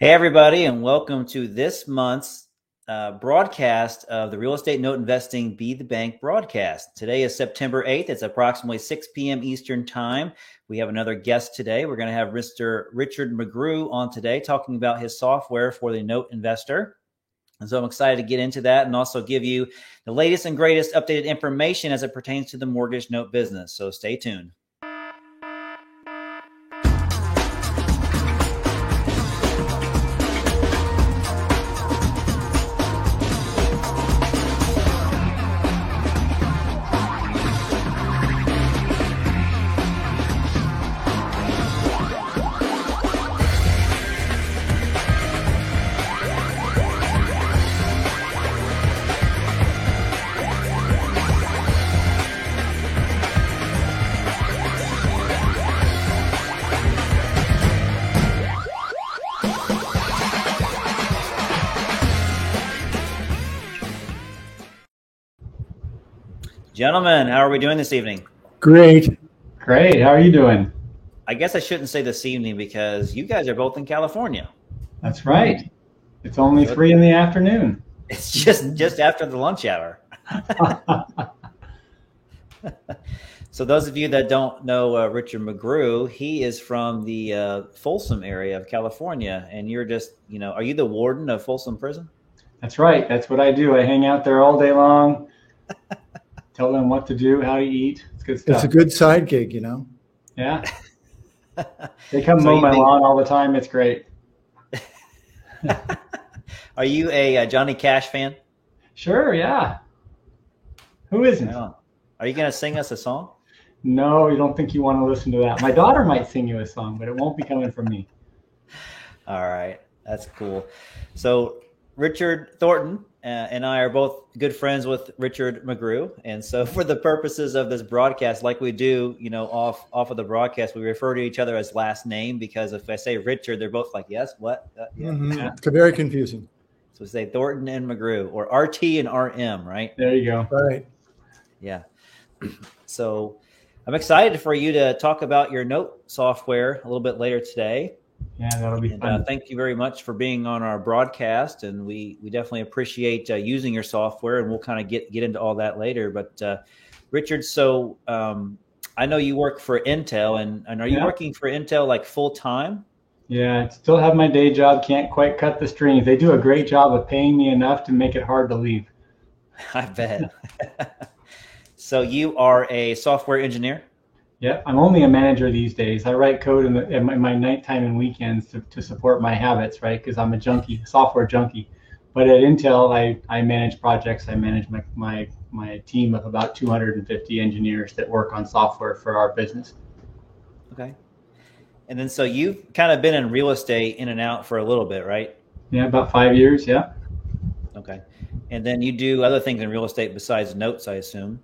Hey, everybody, and welcome to this month's broadcast of the Real Estate Note Investing Be the Bank broadcast. Today is September 8th. It's approximately 6 p.m. Eastern Time. We have another guest today. We're going to have Mr. Richard McGrew on today talking about his software for the note investor. And so I'm excited to get into that and also give you the latest and greatest updated information as it pertains to the mortgage note business. So stay tuned. Gentlemen, how are we doing this evening? Great. How are you doing? I guess I shouldn't say this evening because you guys are both in California. That's right. It's only 3 in the afternoon. It's just after the lunch hour. So those of you that don't know Richard McGrew, he is from the Folsom area of California, and you're just, are you the warden of Folsom Prison? That's right. That's what I do. I hang out there all day long. Tell them what to do, how to eat. It's good stuff. It's a good side gig, Yeah. They come mow my lawn all the time. It's great. Are you a Johnny Cash fan? Sure, yeah. Who isn't? No. Are you going to sing us a song? No, you don't think you want to listen to that. My daughter might sing you a song, but it won't be coming from me. All right. That's cool. So Richard Thornton and I are both good friends with Richard McGrew. And so for the purposes of this broadcast, like we do, off of the broadcast, we refer to each other as last name, because if I say Richard, they're both like, yes, what? Yeah. Yeah. It's very confusing. So we say Thornton and McGrew, or RT and RM, right? There you go. Right. Yeah. So I'm excited for you to talk about your note software a little bit later today. Yeah, that'll be fun. Thank you very much for being on our broadcast, and we definitely appreciate using your software, and we'll kind of get into all that later. But Richard, so I know you work for Intel, and are you working for Intel like full time? Yeah, I still have my day job. Can't quite cut the strings. They do a great job of paying me enough to make it hard to leave. I bet. So you are a software engineer? Yeah, I'm only a manager these days. I write code in my nighttime and weekends to support my habits, right? Because I'm a junkie, software junkie. But at Intel, I manage projects. I manage my team of about 250 engineers that work on software for our business. Okay. And then so you've kind of been in real estate in and out for a little bit, right? Yeah, about 5 years, yeah. Okay. And then you do other things in real estate besides notes, I assume.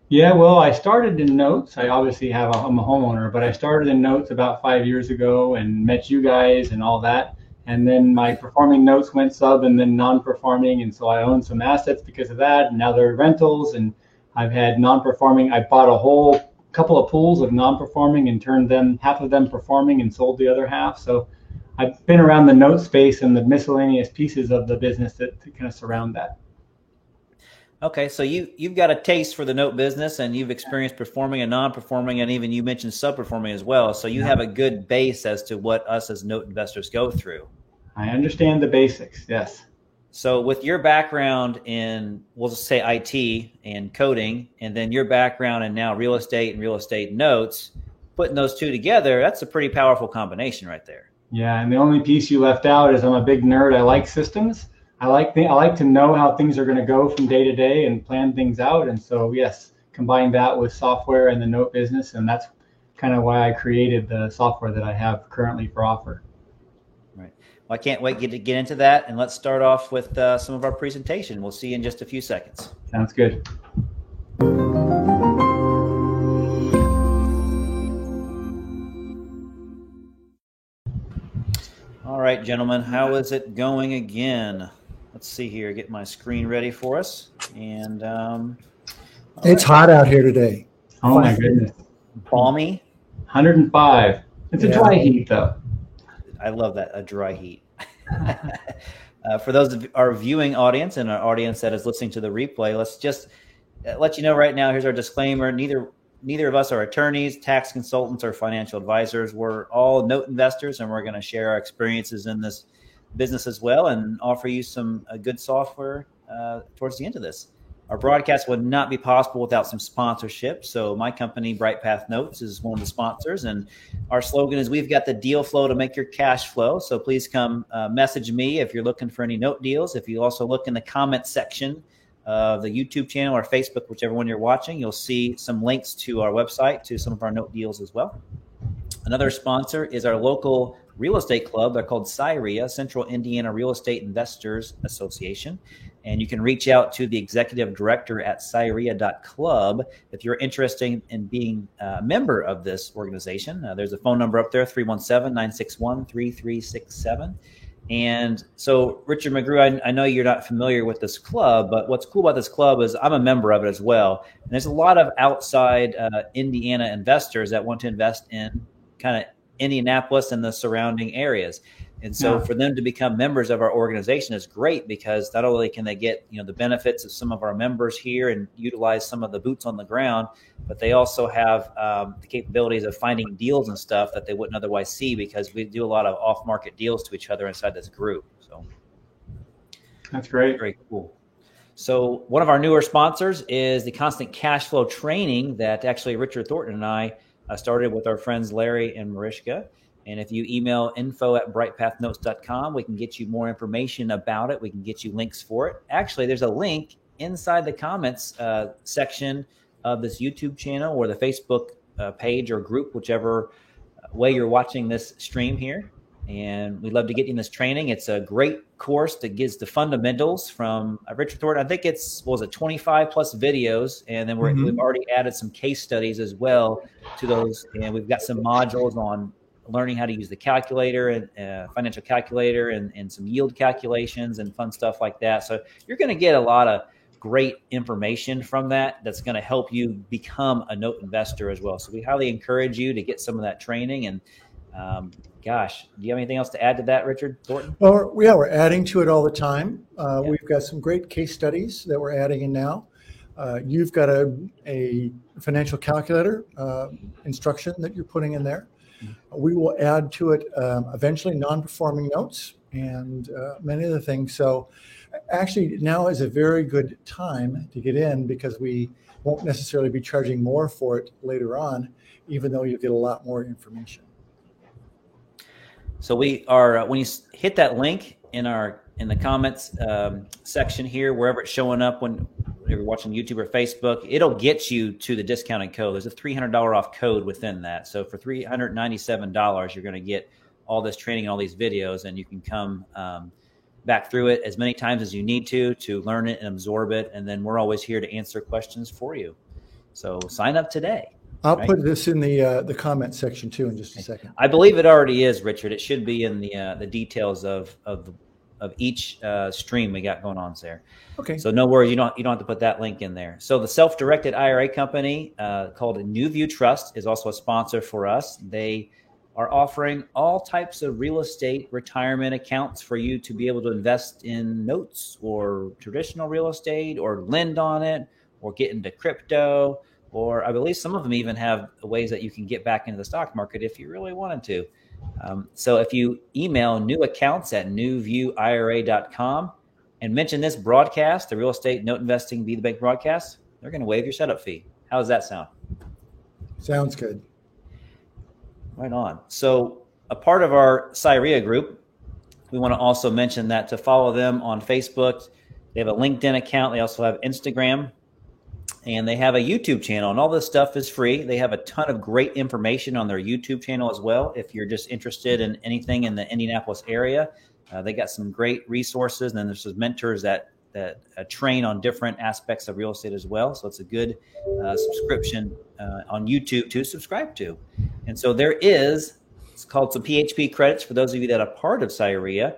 Yeah, well, I started in notes. I'm a homeowner, but I started in notes about 5 years ago and met you guys and all that. And then my performing notes went sub and then non-performing. And so I own some assets because of that. And now they're rentals, and I've had non-performing. I bought a whole couple of pools of non-performing and turned half of them performing and sold the other half. So I've been around the note space and the miscellaneous pieces of the business that kind of surround that. Okay, so you've got a taste for the note business, and you've experienced performing and non-performing, and even you mentioned sub-performing as well. So you have a good base as to what us as note investors go through. I understand the basics, yes. So with your background in, we'll just say IT and coding, and then your background in now real estate and real estate notes, putting those two together, that's a pretty powerful combination right there. Yeah, and the only piece you left out is I'm a big nerd. I like systems. I like to know how things are going to go from day to day and plan things out. And so, yes, combine that with software and the note business. And that's kind of why I created the software that I have currently for offer. Right. Well, I can't wait to get into that. And let's start off with some of our presentation. We'll see you in just a few seconds. Sounds good. All right, gentlemen, how is it going again? Let's see here, get my screen ready for us. And it's hot out here today. Oh my goodness. Balmy. 105. It's a dry heat though. I love that, a dry heat. For those of our viewing audience and our audience that is listening to the replay, let's just let you know right now, here's our disclaimer. Neither of us are attorneys, tax consultants, or financial advisors. We're all note investors, and we're going to share our experiences in this business as well and offer you some good software towards the end of this. Our broadcast would not be possible without some sponsorship. So my company, BrightPath Notes, is one of the sponsors. And our slogan is, we've got the deal flow to make your cash flow. So please come message me if you're looking for any note deals. If you also look in the comment section of the YouTube channel or Facebook, whichever one you're watching, you'll see some links to our website, to some of our note deals as well. Another sponsor is our local real estate club. They're called CIREA, Central Indiana Real Estate Investors Association. And you can reach out to the executive director at CIREA.club if you're interested in being a member of this organization. There's a phone number up there, 317-961-3367. And so, Richard McGrew, I know you're not familiar with this club, but what's cool about this club is I'm a member of it as well. And there's a lot of outside Indiana investors that want to invest in kind of Indianapolis and the surrounding areas. And so for them to become members of our organization is great, because not only can they get, the benefits of some of our members here and utilize some of the boots on the ground, but they also have the capabilities of finding deals and stuff that they wouldn't otherwise see, because we do a lot of off-market deals to each other inside this group. So that's great. Very cool. So one of our newer sponsors is the Constant Cash Flow training that actually Richard Thornton and I started with our friends Larry and Mariska. And if you email info@brightpathnotes.com, we can get you more information about it. We can get you links for it. Actually, there's a link inside the comments section of this YouTube channel or the Facebook page or group, whichever way you're watching this stream here. And we'd love to get you in this training. It's a great course that gives the fundamentals from Richard Thornton. I think it's, 25 plus videos. And then we've already added some case studies as well to those. And we've got some modules on learning how to use the calculator and financial calculator and some yield calculations and fun stuff like that. So you're going to get a lot of great information from that that's going to help you become a note investor as well. So we highly encourage you to get some of that training. And gosh, do you have anything else to add to that, Richard Thornton? Well, yeah, we're adding to it all the time. We've got some great case studies that we're adding in now. You've got a financial calculator instruction that you're putting in there. We will add to it eventually non-performing notes and many other things. So actually now is a very good time to get in, because we won't necessarily be charging more for it later on, even though you get a lot more information. So we are, when you hit that link in the comments section here, wherever it's showing up when you're watching YouTube or Facebook, it'll get you to the discounted code. There's a $300 off code within that. So for $397, you're going to get all this training and all these videos, and you can come back through it as many times as you need to learn it and absorb it. And then we're always here to answer questions for you. So sign up today. I'll put this in the comment section too in just a second. I believe it already is, Richard. It should be in the details of each stream we got going on there. Okay. So no worries, you don't have to put that link in there. So the self-directed IRA company called NewView Trust is also a sponsor for us. They are offering all types of real estate retirement accounts for you to be able to invest in notes or traditional real estate, or lend on it, or get into crypto, or I believe some of them even have ways that you can get back into the stock market if you really wanted to. So if you email newaccounts@newviewira.com and mention this broadcast, the Real Estate Note Investing Be the Bank broadcast, they're going to waive your setup fee. How does that sound? Sounds good. Right on. So a part of our CIREA group, we want to also mention that to follow them on Facebook. They have a LinkedIn account. They also have Instagram. And they have a YouTube channel, and all this stuff is free. They have a ton of great information on their YouTube channel as well. If you're just interested in anything in the Indianapolis area, they got some great resources. And then there's some mentors that train on different aspects of real estate as well. So it's a good subscription on YouTube to subscribe to. And so it's called some PHP credits for those of you that are part of CIREA.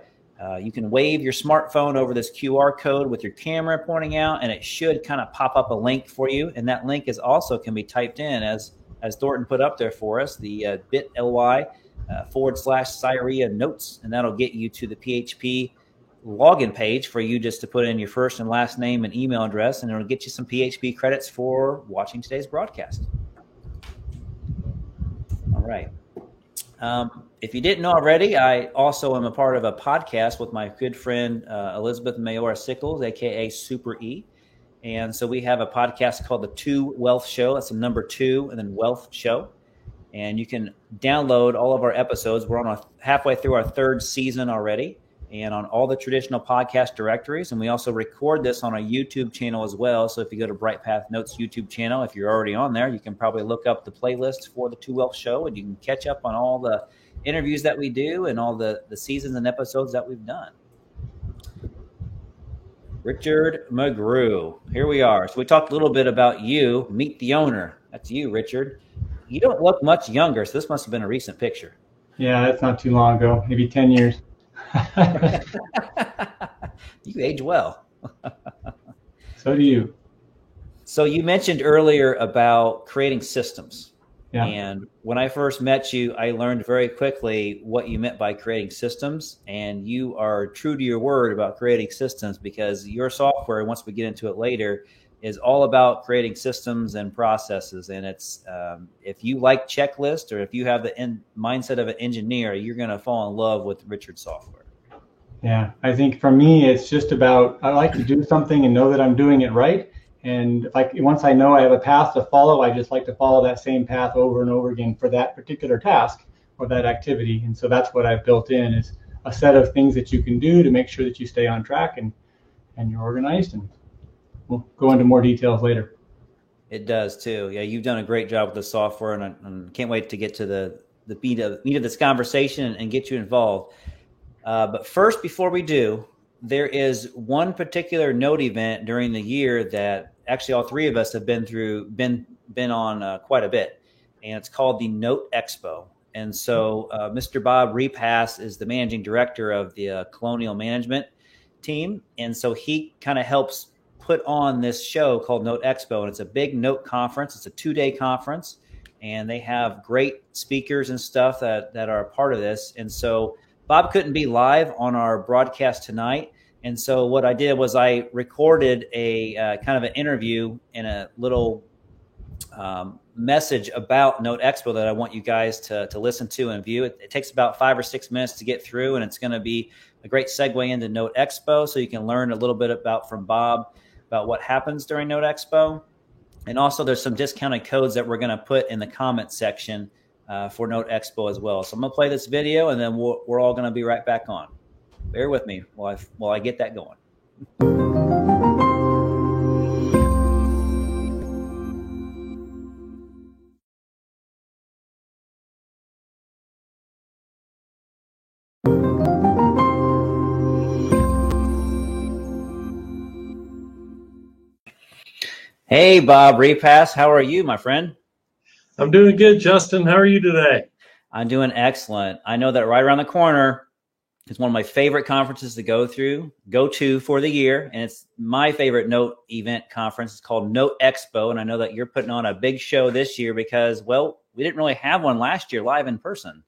You can wave your smartphone over this QR code with your camera pointing out, and it should kind of pop up a link for you. And that link can be typed in as Thornton put up there for us, the bit.ly /Cyrea notes, and that'll get you to the PHP login page for you just to put in your first and last name and email address, and it'll get you some PHP credits for watching today's broadcast. All right. If you didn't know already, I also am a part of a podcast with my good friend Elizabeth Mayora Sickles, aka Super E. And so we have a podcast called the 2 Wealth Show. That's the number 2 and then Wealth Show. And you can download all of our episodes. We're on halfway through our 3rd season already, and on all the traditional podcast directories. And we also record this on a YouTube channel as well. So if you go to Bright Path Notes YouTube channel, if you're already on there, you can probably look up the playlist for the 2 Wealth Show, and you can catch up on all the interviews that we do and all the seasons and episodes that we've done. Richard McGrew, here we are. So we talked a little bit about you. Meet the owner. That's you, Richard. You don't look much younger, so this must have been a recent picture. Yeah, that's not too long ago, maybe 10 years. You age well. So do you. So you mentioned earlier about creating systems. Yeah. And when I first met you, I learned very quickly what you meant by creating systems. And you are true to your word about creating systems, because your software, once we get into it later, is all about creating systems and processes. And it's if you like checklists, or if you have the mindset of an engineer, you're going to fall in love with Richard's software. Yeah, I think for me, it's just about, I like to do something and know that I'm doing it right. And like once I know I have a path to follow, I just like to follow that same path over and over again for that particular task or that activity. And so that's what I've built in, is a set of things that you can do to make sure that you stay on track and you're organized. And we'll go into more details later. It does too. Yeah, you've done a great job with the software, and I can't wait to get to the meat of this conversation and get you involved. But first, before we do, there is one particular note event during the year that actually all 3 of us have been on quite a bit, and it's called the Note Expo. And so Mr. Bob Repass is the managing director of the Colonial Management team, and so he kind of helps put on this show called Note Expo, and it's a big note conference. It's a 2-day conference, and they have great speakers and stuff that are a part of this. And so Bob couldn't be live on our broadcast tonight. And so what I did was I recorded a kind of an interview and a little message about Note Expo that I want you guys to listen to and view. It takes about 5 or 6 minutes to get through, and it's going to be a great segue into Note Expo, so you can learn a little bit from Bob about what happens during Note Expo. And also there's some discounted codes that we're going to put in the comment section for Note Expo as well. So I'm going to play this video, and then we're all going to be right back on. Bear with me while I get that going. Hey, Bob Repass, how are you, my friend? I'm doing good, Justin. How are you today? I'm doing excellent. I know that right around the corner is one of my favorite conferences to go to for the year, and it's my favorite Note event conference. It's called Note Expo, and I know that you're putting on a big show this year because, well, we didn't really have one last year live in person.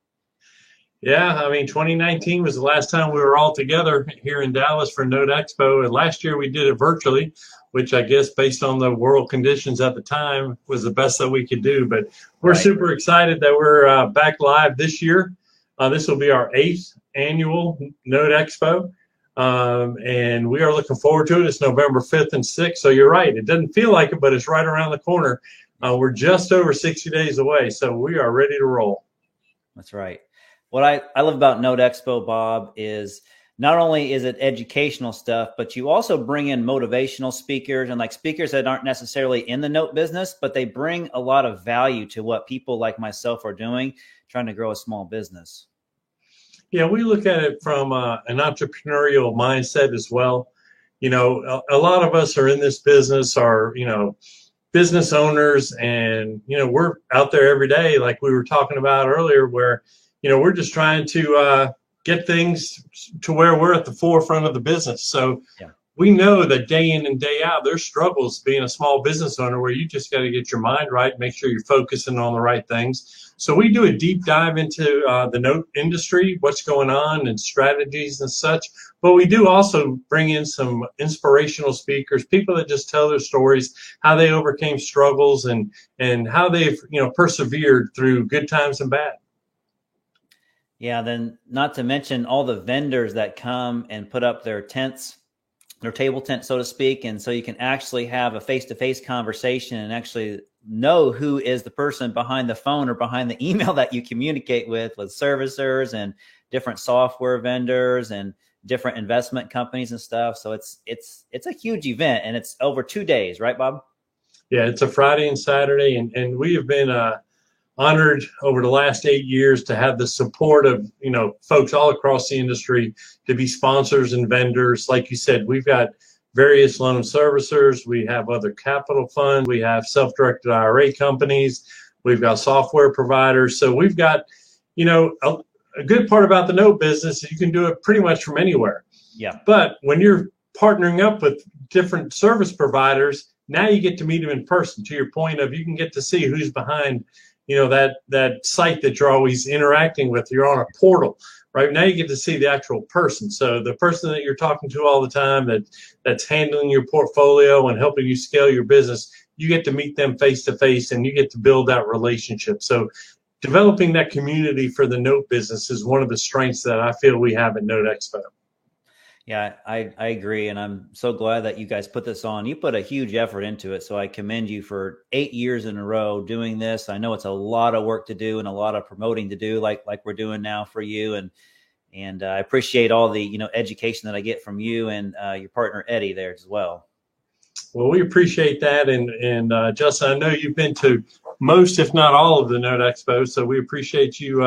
Yeah, I mean, 2019 was the last time we were all together here in Dallas for Note Expo, and last year we did it virtually, which I guess based on the world conditions at the time was the best that we could do. But we're super excited that we're back live this year. This will be our 8th annual Note Expo, and we are looking forward to it. It's November 5th and 6th, so you're right. It doesn't feel like it, but it's right around the corner. We're just over 60 days away, so we are ready to roll. That's right. What I love about Note Expo, Bob, is not only is it educational stuff, but you also bring in motivational speakers and like speakers that aren't necessarily in the note business, but they bring a lot of value to what people like myself are doing, trying to grow a small business. Yeah, we look at it from an entrepreneurial mindset as well. You know, a lot of us are in this business, are, you know, business owners, and, you know, we're out there every day, like we were talking about earlier, where, you know, we're just trying to get things to where we're at the forefront of the business. So we know that day in and day out, there's struggles being a small business owner where you just got to get your mind right, make sure you're focusing on the right things. So we do a deep dive into the note industry, what's going on and strategies and such. But we do also bring in some inspirational speakers, people that just tell their stories, how they overcame struggles and how they've, persevered through good times and bad. Yeah, then not to mention all the vendors that come and put up their tents, their table tent, so to speak. And so you can actually have a face-to-face conversation and actually know who is the person behind the phone or behind the email that you communicate with servicers and different software vendors and different investment companies and stuff. So it's a huge event, and it's over 2 days, right, Bob? Yeah, it's a Friday and Saturday, and we have been honored over the last 8 years to have the support of, folks all across the industry to be sponsors and vendors. Like you said, we've got various loan servicers. We have other capital funds. We have self-directed IRA companies. We've got software providers. So we've got, a good part about the note business is you can do it pretty much from anywhere. Yeah. But when you're partnering up with different service providers, now you get to meet them in person. To your point of, you can get to see who's behind that site that you're always interacting with. You're on a portal, right? Now you get to see the actual person. So the person that you're talking to all the time that's handling your portfolio and helping you scale your business, you get to meet them face to face and you get to build that relationship. So developing that community for the note business is one of the strengths that I feel we have at Note Expo. Yeah, I agree. And I'm so glad that you guys put this on. You put a huge effort into it. So I commend you for 8 years in a row doing this. I know it's a lot of work to do and a lot of promoting to do, like we're doing now for you. And I appreciate all the, education that I get from you and your partner, Eddie, there as well. Well, we appreciate that. And Justin, I know you've been to most, if not all, of the Note Expo. So we appreciate you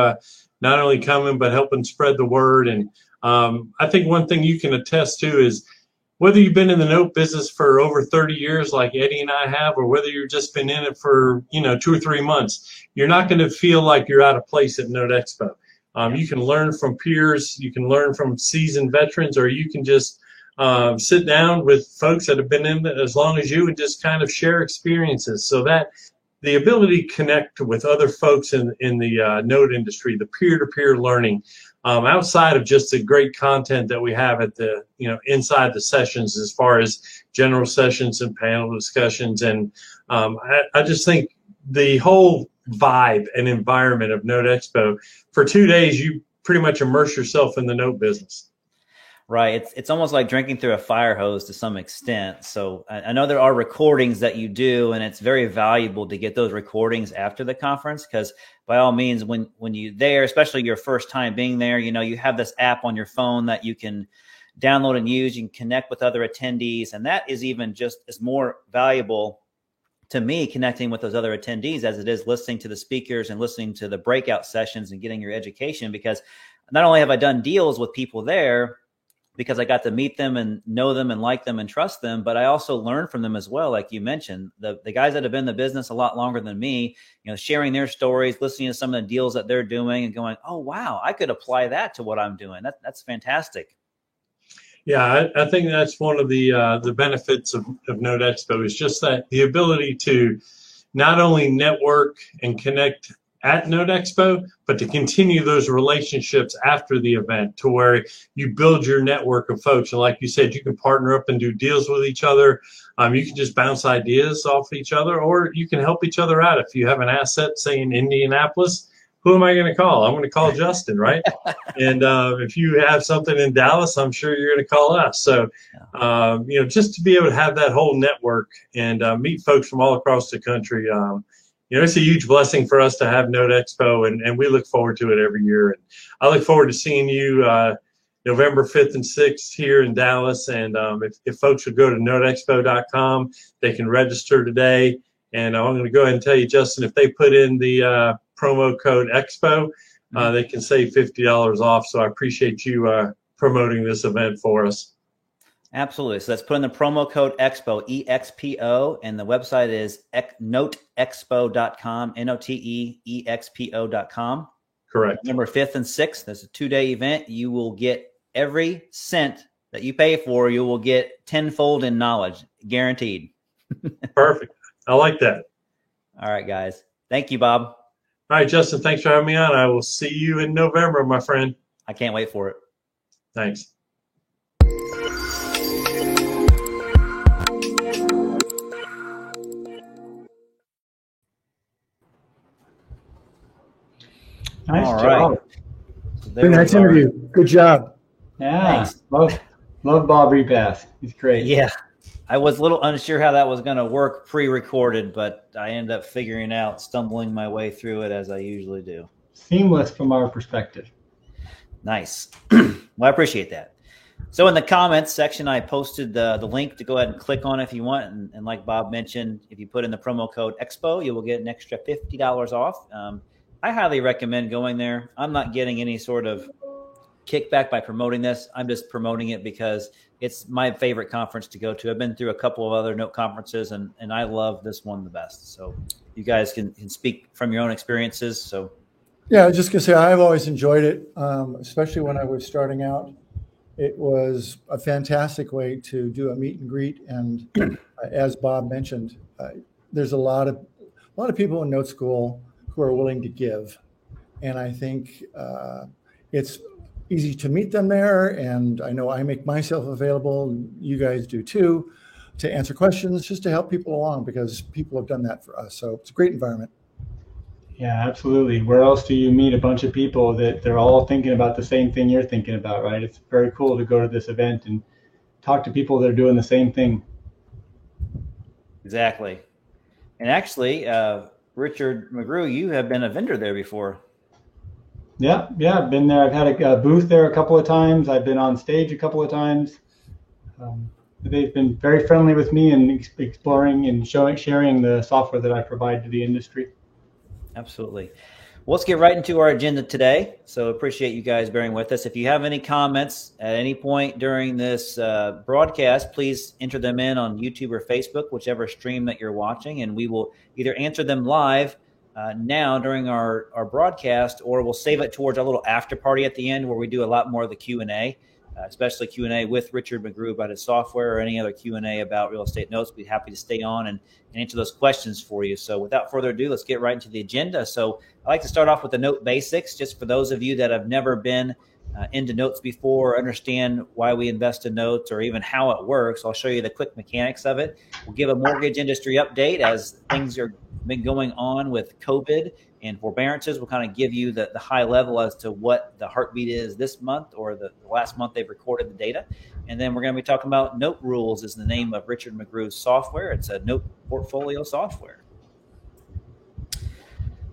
not only coming, but helping spread the word. And I think one thing you can attest to is whether you've been in the note business for over 30 years like Eddie and I have, or whether you've just been in it for 2 or 3 months, you're not going to feel like you're out of place at Note Expo. You can learn from peers, you can learn from seasoned veterans, or you can just sit down with folks that have been in it as long as you and just kind of share experiences. So that the ability to connect with other folks in the note industry, the peer-to-peer learning, outside of just the great content that we have at the, inside the sessions, as far as general sessions and panel discussions. And I just think the whole vibe and environment of Note Expo, for 2 days, you pretty much immerse yourself in the note business. Right. It's almost like drinking through a fire hose to some extent. So I know there are recordings that you do, and it's very valuable to get those recordings after the conference, because by all means, when you're there, especially your first time being there, you have this app on your phone that you can download and use. You can connect with other attendees. And that is even just as more valuable to me, connecting with those other attendees, as it is listening to the speakers and listening to the breakout sessions and getting your education. Because not only have I done deals with people there, because I got to meet them and know them and like them and trust them, but I also learned from them as well. Like you mentioned, the guys that have been in the business a lot longer than me, sharing their stories, listening to some of the deals that they're doing and going, oh, wow, I could apply that to what I'm doing. That's fantastic. Yeah, I think that's one of the benefits of Note Expo, is just that the ability to not only network and connect at Note Expo, but to continue those relationships after the event, to where you build your network of folks. And like you said, you can partner up and do deals with each other. You can just bounce ideas off each other, or you can help each other out. If you have an asset, say in Indianapolis, who am I going to call? I'm going to call Justin, right? And if you have something in Dallas, I'm sure you're going to call us. So, just to be able to have that whole network and meet folks from all across the country, it's a huge blessing for us to have Note Expo, and we look forward to it every year. And I look forward to seeing you November 5th and 6th here in Dallas. And if folks would go to noteexpo.com, they can register today. And I'm going to go ahead and tell you, Justin, if they put in the promo code EXPO, they can save $50 off. So I appreciate you promoting this event for us. Absolutely. So let's put in the promo code EXPO, EXPO, and the website is noteexpo.com, NOTEEXPO.com. Correct. November 5th and 6th, there's a 2-day event. You will get every cent that you pay for, you will get tenfold in knowledge, guaranteed. Perfect. I like that. All right, guys. Thank you, Bob. All right, Justin, thanks for having me on. I will see you in November, my friend. I can't wait for it. Thanks. Nice All job. right. So there Very nice we are. interview. Good job. Yeah. Thanks. Love Bob Repass. He's great. Yeah. I was a little unsure how that was going to work pre-recorded, but I ended up figuring out, stumbling my way through it as I usually do. Seamless from our perspective. Nice. Well, I appreciate that. So in the comments section, I posted the link to go ahead and click on if you want. And like Bob mentioned, if you put in the promo code EXPO, you will get an extra $50 off. I highly recommend going there. I'm not getting any sort of kickback by promoting this. I'm just promoting it because it's my favorite conference to go to. I've been through a couple of other note conferences, and I love this one the best. So you guys can speak from your own experiences. So Yeah, I was just going to say, I've always enjoyed it, especially when I was starting out. It was a fantastic way to do a meet and greet. And as Bob mentioned, there's a lot of people in note school who are willing to give. And I think it's easy to meet them there. And I know I make myself available, and you guys do too, to answer questions, just to help people along, because people have done that for us. So it's a great environment. Yeah, absolutely. Where else do you meet a bunch of people that they're all thinking about the same thing you're thinking about, right? It's very cool to go to this event and talk to people that are doing the same thing. exactly. And actually, Richard McGrew, you have been a vendor there before. Yeah, I've been there. I've had a booth there a couple of times. I've been on stage a couple of times. They've been very friendly with me and exploring and sharing the software that I provide to the industry. Absolutely. Well, let's get right into our agenda today. So appreciate you guys bearing with us. If you have any comments at any point during this broadcast, please enter them in on YouTube or Facebook, whichever stream that you're watching, and we will either answer them live now during our broadcast, or we'll save it towards our little after party at the end where we do a lot more of the Q&A, especially Q&A with Richard McGrew about his software, or any other Q&A about real estate notes. We'd be happy to stay on and answer those questions for you. So without further ado, let's get right into the agenda. So I like to start off with the note basics, just for those of you that have never been into notes before, understand why we invest in notes, or even how it works. I'll show you the quick mechanics of it. We'll give a mortgage industry update as things are been going on with COVID and forbearances. We'll kind of give you the high level as to what the heartbeat is this month, or the last month they've recorded the data. And then we're going to be talking about Note Rules, is the name of Richard McGrew's software. It's a note portfolio software.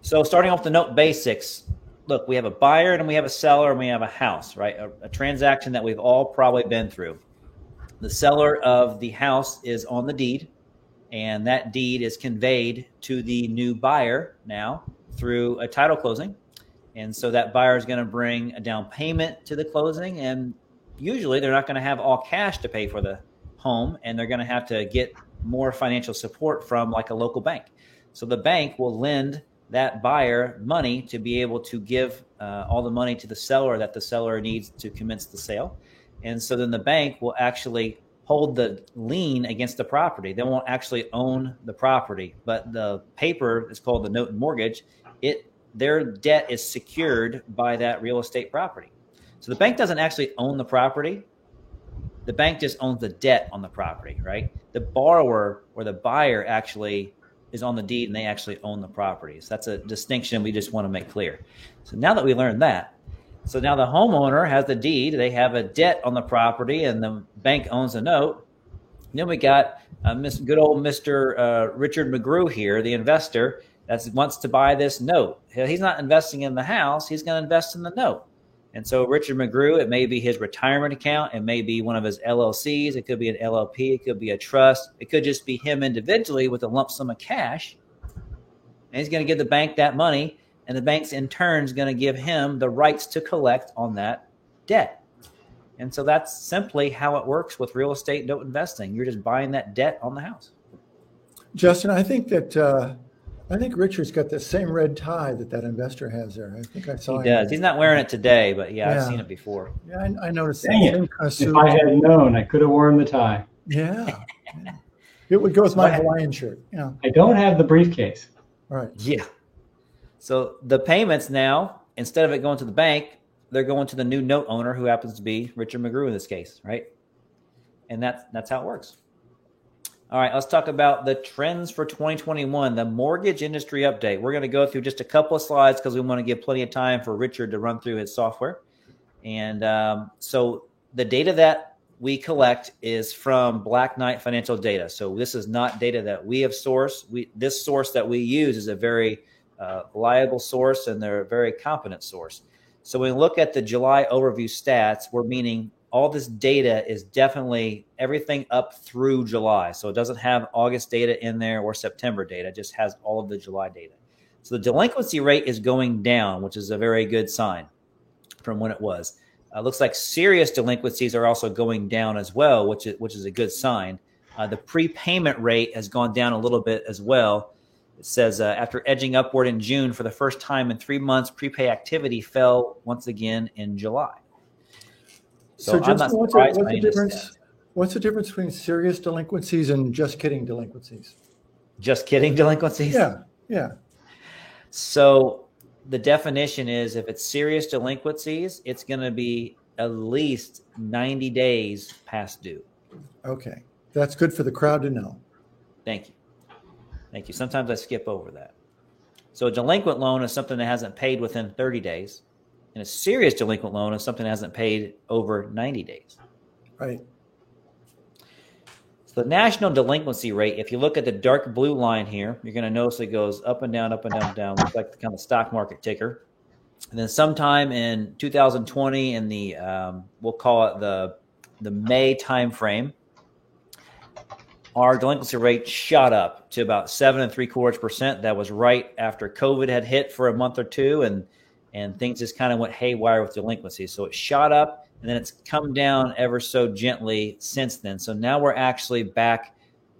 So starting off the note basics, look, we have a buyer and we have a seller and we have a house, right? A transaction that we've all probably been through. The seller of the house is on the deed, and that deed is conveyed to the new buyer now through a title closing. And so that buyer is going to bring a down payment to the closing, and usually they're not going to have all cash to pay for the home, and they're going to have to get more financial support from like a local bank. So the bank will lend that buyer money to be able to give all the money to the seller that the seller needs to commence the sale. And so then the bank will actually hold the lien against the property. They won't actually own the property, but the paper is called the note and mortgage. Their debt is secured by that real estate property. So the bank doesn't actually own the property. The bank just owns the debt on the property, right? The borrower or the buyer actually is on the deed, and they actually own the properties. That's a distinction we just want to make clear. So now that we learned that, so now the homeowner has the deed, they have a debt on the property, and the bank owns a note. And then we got good old Mr. Richard McGrew here, the investor that wants to buy this note. He's not investing in the house, he's going to invest in the note. And so Richard McGrew, it may be his retirement account, it may be one of his LLCs, it could be an LLP, it could be a trust, it could just be him individually with a lump sum of cash. And he's going to give the bank that money, and the bank's in turn is going to give him the rights to collect on that debt. And so that's simply how it works with real estate note investing. You're just buying that debt on the house. Justin, I think that I think Richard's got the same red tie that investor has there. I think I saw He him. does. He's not wearing it today, but yeah, I've Yeah. seen it before. Yeah, I noticed that. Dang it. Same kind of If suit. I had known, I could have worn the tie. Yeah. It would go with my What? Hawaiian shirt. Yeah. I don't have the briefcase. All right. Yeah. So the payments now, instead of it going to the bank, they're going to the new note owner, who happens to be Richard McGrew in this case, right? And that's how it works. All right, let's talk about the trends for 2021, the mortgage industry update. We're going to go through just a couple of slides because we want to give plenty of time for Richard to run through his software. And so the data that we collect is from Black Knight Financial Data. So this is not data that we have sourced. This source that we use is a very reliable source, and they're a very competent source. So when we look at the July overview stats, we're meaning all this data is definitely everything up through July. So it doesn't have August data in there or September data. It just has all of the July data. So the delinquency rate is going down, which is a very good sign from when it was. Looks like serious delinquencies are also going down as well, which is a good sign. The prepayment rate has gone down a little bit as well. It says after edging upward in June for the first time in 3 months, prepay activity fell once again in July. So I'm not surprised by any of this. What's the difference between serious delinquencies and just kidding delinquencies? Just kidding delinquencies? Yeah. So the definition is if it's serious delinquencies, it's going to be at least 90 days past due. Okay. That's good for the crowd to know. Thank you. Sometimes I skip over that. So a delinquent loan is something that hasn't paid within 30 days. And a serious delinquent loan is something that hasn't paid over 90 days. Right. So the national delinquency rate, if you look at the dark blue line here, you're going to notice it goes up and down, up and down, down. Looks like the kind of stock market ticker. And then sometime in 2020, in the we'll call it the May timeframe, our delinquency rate shot up to about 7.75%. That was right after COVID had hit for a month or two, and things just kind of went haywire with delinquency. So it shot up, and then it's come down ever so gently since then. So now we're actually back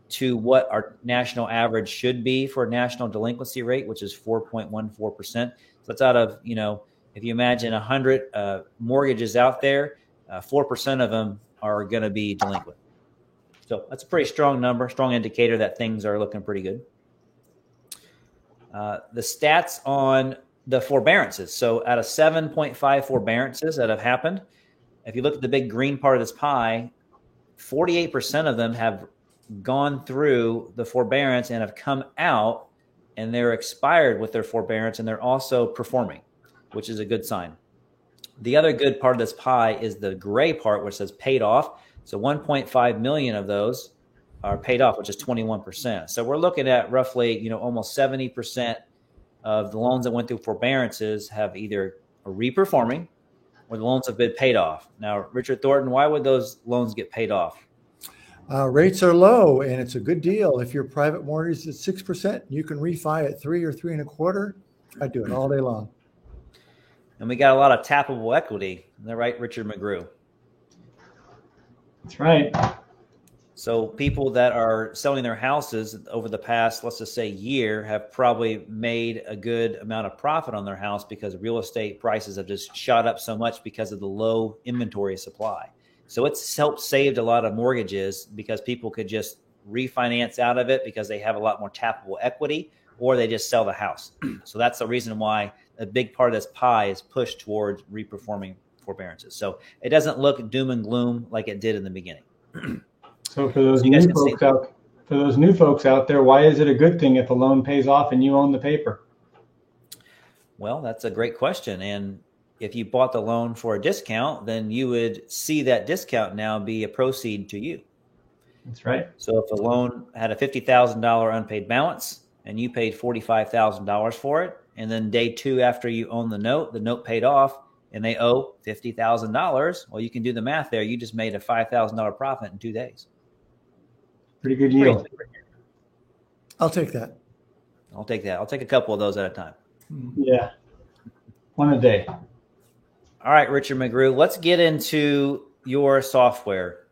to what our national average should be for a national delinquency rate, which is 4.14%. So that's out of, if you imagine 100 mortgages out there, 4% of them are going to be delinquent. So that's a pretty strong number, strong indicator that things are looking pretty good. The stats on the forbearances. So out of 7.5 forbearances that have happened, if you look at the big green part of this pie, 48% of them have gone through the forbearance and have come out, and they're expired with their forbearance, and they're also performing, which is a good sign. The other good part of this pie is the gray part, which says paid off. So 1.5 million of those are paid off, which is 21%. So we're looking at roughly, almost 70% of the loans that went through forbearances have either are reperforming or the loans have been paid off. Now, Richard Thornton, why would those loans get paid off? Rates are low, and it's a good deal. If your private mortgage is at 6%, you can refi at 3 or 3.25. I'd do it all day long. And we got a lot of tappable equity. Is that right, Richard McGrew? That's right. So people that are selling their houses over the past, let's just say, year have probably made a good amount of profit on their house because real estate prices have just shot up so much because of the low inventory supply. So it's helped saved a lot of mortgages because people could just refinance out of it because they have a lot more tappable equity, or they just sell the house. So that's the reason why a big part of this pie is pushed towards reperforming forbearances. So it doesn't look doom and gloom like it did in the beginning. So for those new folks out there, why is it a good thing if a loan pays off and you own the paper? Well, that's a great question. And if you bought the loan for a discount, then you would see that discount now be a proceed to you. That's right. So if a loan had a $50,000 unpaid balance and you paid $45,000 for it, and then day 2 after you own the note paid off, and they owe $50,000, well, you can do the math there. You just made a $5,000 profit in 2 days. Pretty good yield. I'll take that. I'll take that. I'll take a couple of those at a time. Yeah. One a day. All right, Richard McGrew, let's get into your software.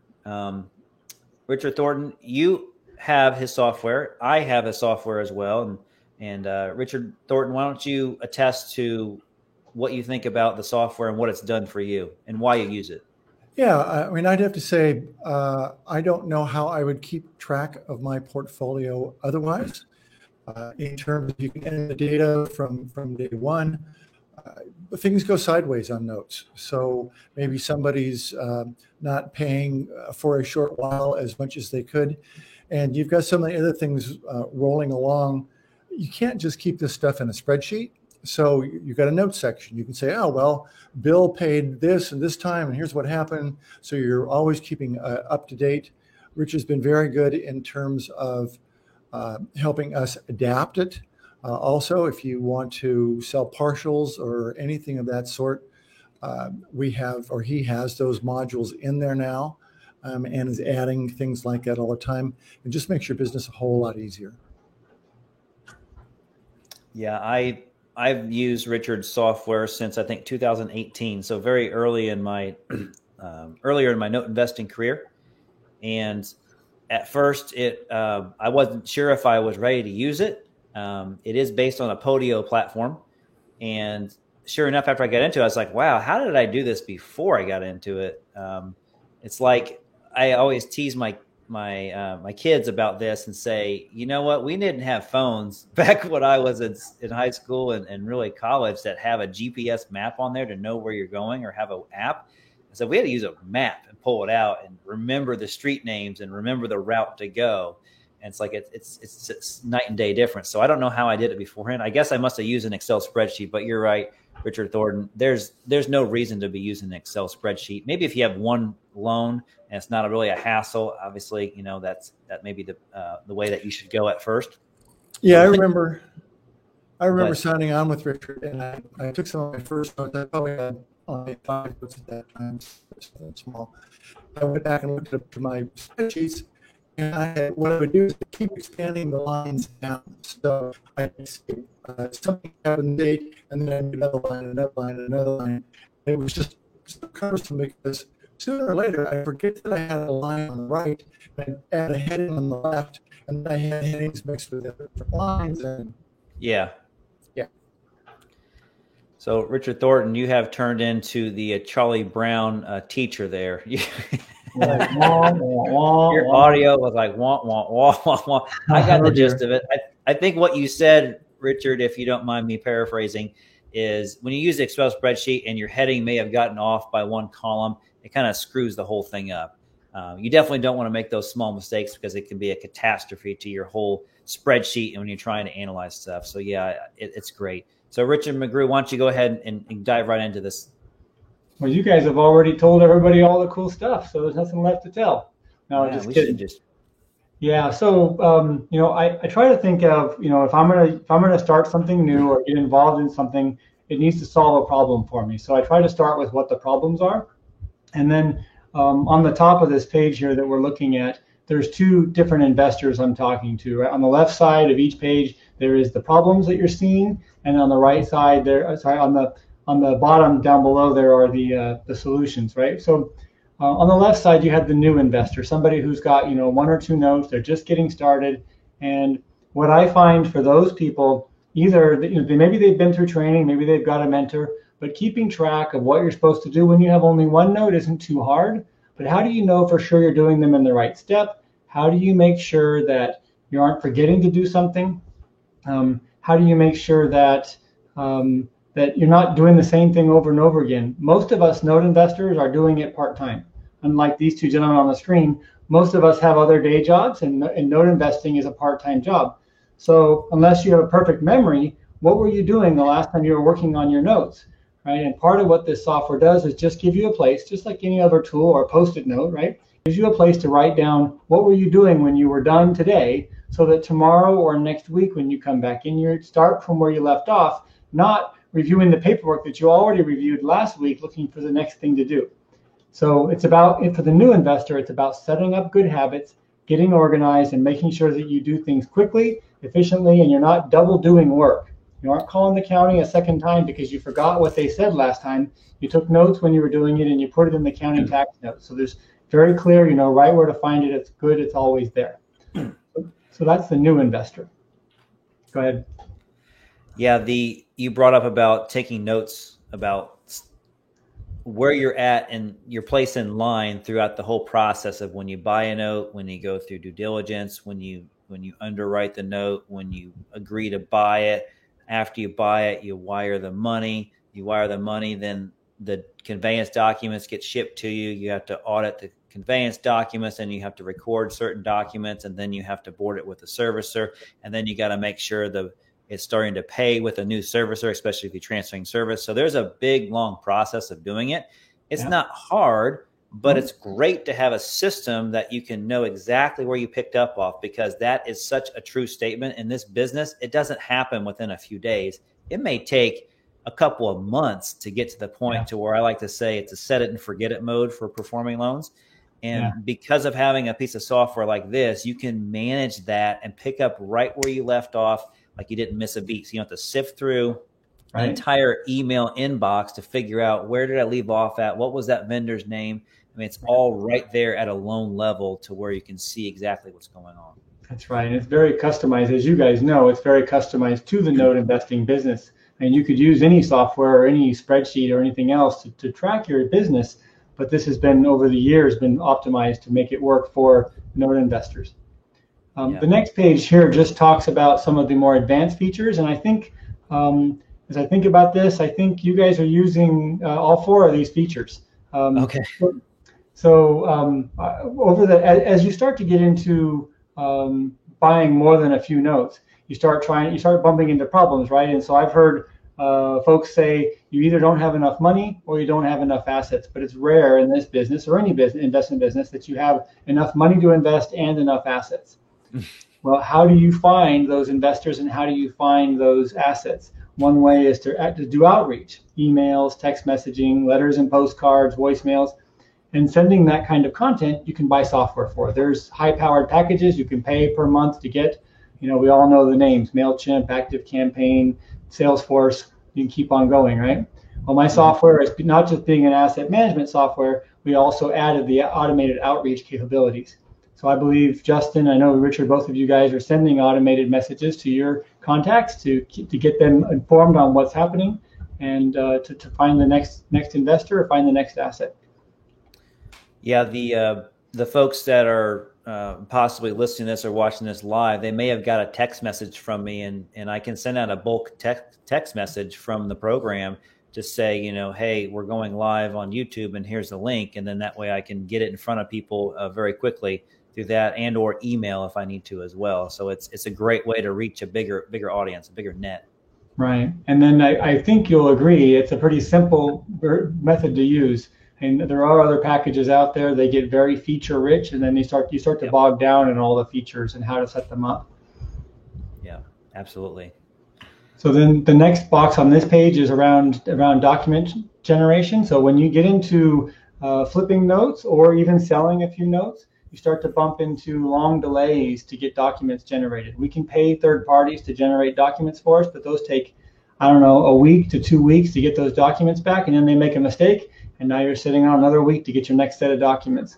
Richard Thornton, you have his software. I have his software as well. And Richard Thornton, why don't you attest to what you think about the software and what it's done for you and why you use it? Yeah, I mean, I'd have to say, I don't know how I would keep track of my portfolio otherwise. In terms of you can enter the data from day one, things go sideways on notes. So maybe somebody's not paying for a short while as much as they could, and you've got some of the other things rolling along. You can't just keep this stuff in a spreadsheet. So you've got a note section. You can say, oh, well, Bill paid this and this time, and here's what happened. So you're always keeping up to date. Rich has been very good in terms of helping us adapt it. Also, if you want to sell partials or anything of that sort, we have, or he has, those modules in there now, and is adding things like that all the time. It just makes your business a whole lot easier. Yeah, I've used Richard's software since I think 2018, so very early in my earlier in my note investing career. And at first, I wasn't sure if I was ready to use it. It is based on a Podio platform, and sure enough, after I got into it, I was like, "Wow, how did I do this before I got into it?" It's like I always tease my kids about this and say, you know what, we didn't have phones back when I was in high school and really college that have a GPS map on there to know where you're going or have an app. So we had to use a map and pull it out and remember the street names and remember the route to go. And it's like it's night and day difference. So I don't know how I did it beforehand. I guess I must have used an Excel spreadsheet, but you're right, Richard Thornton. There's no reason to be using an Excel spreadsheet. Maybe if you have one loan and it's not really a hassle, obviously, that may be the way that you should go at first. Yeah, I remember signing on with Richard, and I took some of my first notes. I probably had only 5 notes at that time, so small. I went back and looked up to my spreadsheets, and what I would do is keep expanding the lines down. So I'd say something happened date, and then I'd do another line, another line, another line. It was just so cumbersome because sooner or later I forget that I had a line on the right, and I'd add a heading on the left, and then I had headings mixed with different lines. And yeah. So, Richard Thornton, you have turned into the Charlie Brown teacher there. Your audio was like, wah, wah, wah, wah, wah. I got the gist of it. I think what you said, Richard, if you don't mind me paraphrasing, is when you use the Excel spreadsheet and your heading may have gotten off by one column, it kind of screws the whole thing up. You definitely don't want to make those small mistakes because it can be a catastrophe to your whole spreadsheet and when you're trying to analyze stuff. So, yeah, it's great. So, Richard McGrew, why don't you go ahead and dive right into this? Well, you guys have already told everybody all the cool stuff, so there's nothing left to tell. No, yeah, just kidding. Yeah, so I try to think of if I'm gonna start something new or get involved in something, it needs to solve a problem for me. So I try to start with what the problems are, and then on the top of this page here that we're looking at, there's 2 different investors I'm talking to. Right? On the left side of each page, there is the problems that you're seeing, and on the right side on the bottom down below there are the solutions, right? So on the left side you have the new investor, somebody who's got 1 or 2 notes, they're just getting started, and what I find for those people, either maybe they've been through training, maybe they've got a mentor, but keeping track of what you're supposed to do when you have only 1 note isn't too hard. But how do you know for sure you're doing them in the right step? How do you make sure that you aren't forgetting to do something? How do you make sure that that you're not doing the same thing over and over again? Most of us note investors are doing it part-time. Unlike these 2 gentlemen on the screen, most of us have other day jobs, and note investing is a part-time job. So unless you have a perfect memory, what were you doing the last time you were working on your notes, right? And part of what this software does is just give you a place, just like any other tool or Post-it note, right? Gives you a place to write down what were you doing when you were done today, so that tomorrow or next week when you come back in, you start from where you left off, not reviewing the paperwork that you already reviewed last week, looking for the next thing to do. So it's about, for the new investor, it's about setting up good habits, getting organized, and making sure that you do things quickly, efficiently, and you're not double doing work. You aren't calling the county a second time because you forgot what they said last time. You took notes when you were doing it and you put it in the county tax notes. So there's very clear, right where to find it. It's good. It's always there. So that's the new investor. Go ahead. Yeah, you brought up about taking notes about where you're at and your place in line throughout the whole process of when you buy a note, when you go through due diligence, when you underwrite the note, when you agree to buy it. After you buy it, you wire the money. Then the conveyance documents get shipped to you. You have to audit the conveyance documents, and you have to record certain documents, and then you have to board it with the servicer, and then you got to make sure it's starting to pay with a new servicer, especially if you're transferring service. So there's a big, long process of doing it. It's not hard, but it's great to have a system that you can know exactly where you picked up off, because that is such a true statement in this business. It doesn't happen within a few days. It may take a couple of months to get to the point to where I like to say it's a set it and forget it mode for performing loans. And because of having a piece of software like this, you can manage that and pick up right where you left off, like you didn't miss a beat. So you don't have to sift through an entire email inbox to figure out where did I leave off at? What was that vendor's name? I mean, it's all right there at a loan level to where you can see exactly what's going on. That's right. And it's very customized. As you guys know, it's very customized to the note investing business. And you could use any software or any spreadsheet or anything else to track your business. But this has been, over the years, been optimized to make it work for note investors. The next page here just talks about some of the more advanced features. And I think, as I think about this, I think you guys are using all 4 of these features. Okay. So as you start to get into buying more than a few notes, you start bumping into problems, right? And so I've heard folks say you either don't have enough money or you don't have enough assets. But it's rare in this business or any investment business that you have enough money to invest and enough assets. Well, how do you find those investors and how do you find those assets? One way is to do outreach, emails, text messaging, letters and postcards, voicemails. And sending that kind of content, you can buy software for. There's high-powered packages you can pay per month to get. We all know the names: MailChimp, ActiveCampaign, Salesforce. You can keep on going, right? Well, my software is not just being an asset management software. We also added the automated outreach capabilities. So I believe, Justin, I know Richard, both of you guys are sending automated messages to your contacts to get them informed on what's happening and to find the next investor or find the next asset. Yeah, the folks that are possibly listening to this or watching this live, they may have got a text message from me, and I can send out a bulk text message from the program to say, hey, we're going live on YouTube, and here's the link, and then that way I can get it in front of people very quickly through that, and or email if I need to as well. So it's a great way to reach a bigger audience, a bigger net. Right, and then I think you'll agree it's a pretty simple method to use. And there are other packages out there. They get very feature rich, and then you start to bog down in all the features and how to set them up. Yeah, absolutely. So then the next box on this page is around document generation. So when you get into flipping notes or even selling a few notes, you start to bump into long delays to get documents generated. We can pay third parties to generate documents for us, but those take, a week to 2 weeks to get those documents back, and then they make a mistake. And now you're sitting on another week to get your next set of documents.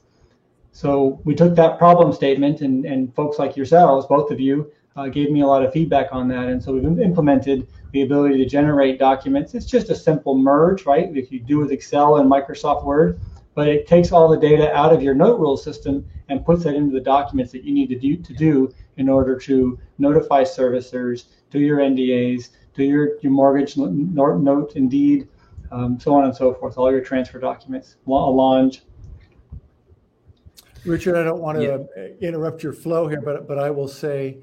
So we took that problem statement, and folks like yourselves, both of you, gave me a lot of feedback on that. And so we've implemented the ability to generate documents. It's just a simple merge, right? If you do with Excel and Microsoft Word, but it takes all the data out of your note rule system and puts that into the documents that you need to do in order to notify servicers, do your NDAs, do your mortgage note and deed, so on and so forth, all your transfer documents, a launch. Richard, I don't want to interrupt your flow here, but I will say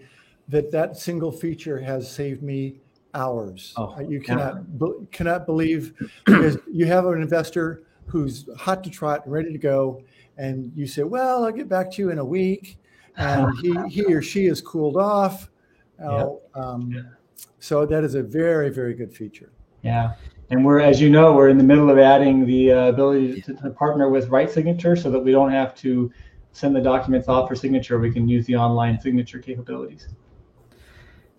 that single feature has saved me hours. You cannot believe, because you have an investor who's hot to trot and ready to go, and you say, well, I'll get back to you in a week, and he or she is cooled off. So that is a very, very good feature. Yeah. And as you know, we're in the middle of adding the ability to partner with Right Signature so that we don't have to send the documents off for signature. We can use the online signature capabilities.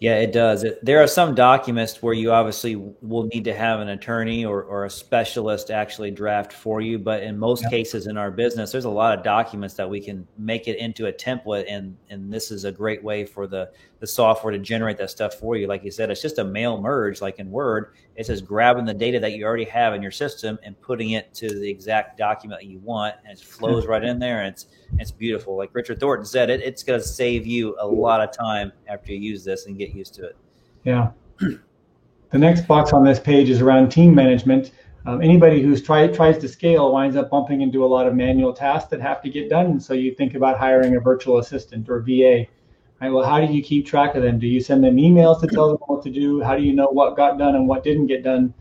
Yeah, it does. There are some documents where you obviously will need to have an attorney or a specialist actually draft for you. But in most cases in our business, there's a lot of documents that we can make it into a template. And this is a great way for the software to generate that stuff for you. Like you said, it's just a mail merge, like in Word. It's just grabbing the data that you already have in your system and putting it to the exact document that you want. And it flows right in there. And it's beautiful. Like Richard Thornton said, it's going to save you a lot of time after you use this and get used to it. Yeah. The next box on this page is around team management. Anybody who's tries to scale winds up bumping into a lot of manual tasks that have to get done. And so you think about hiring a virtual assistant or VA. Right? Well, how do you keep track of them? Do you send them emails to tell them what to do? How do you know what got done and what didn't get done?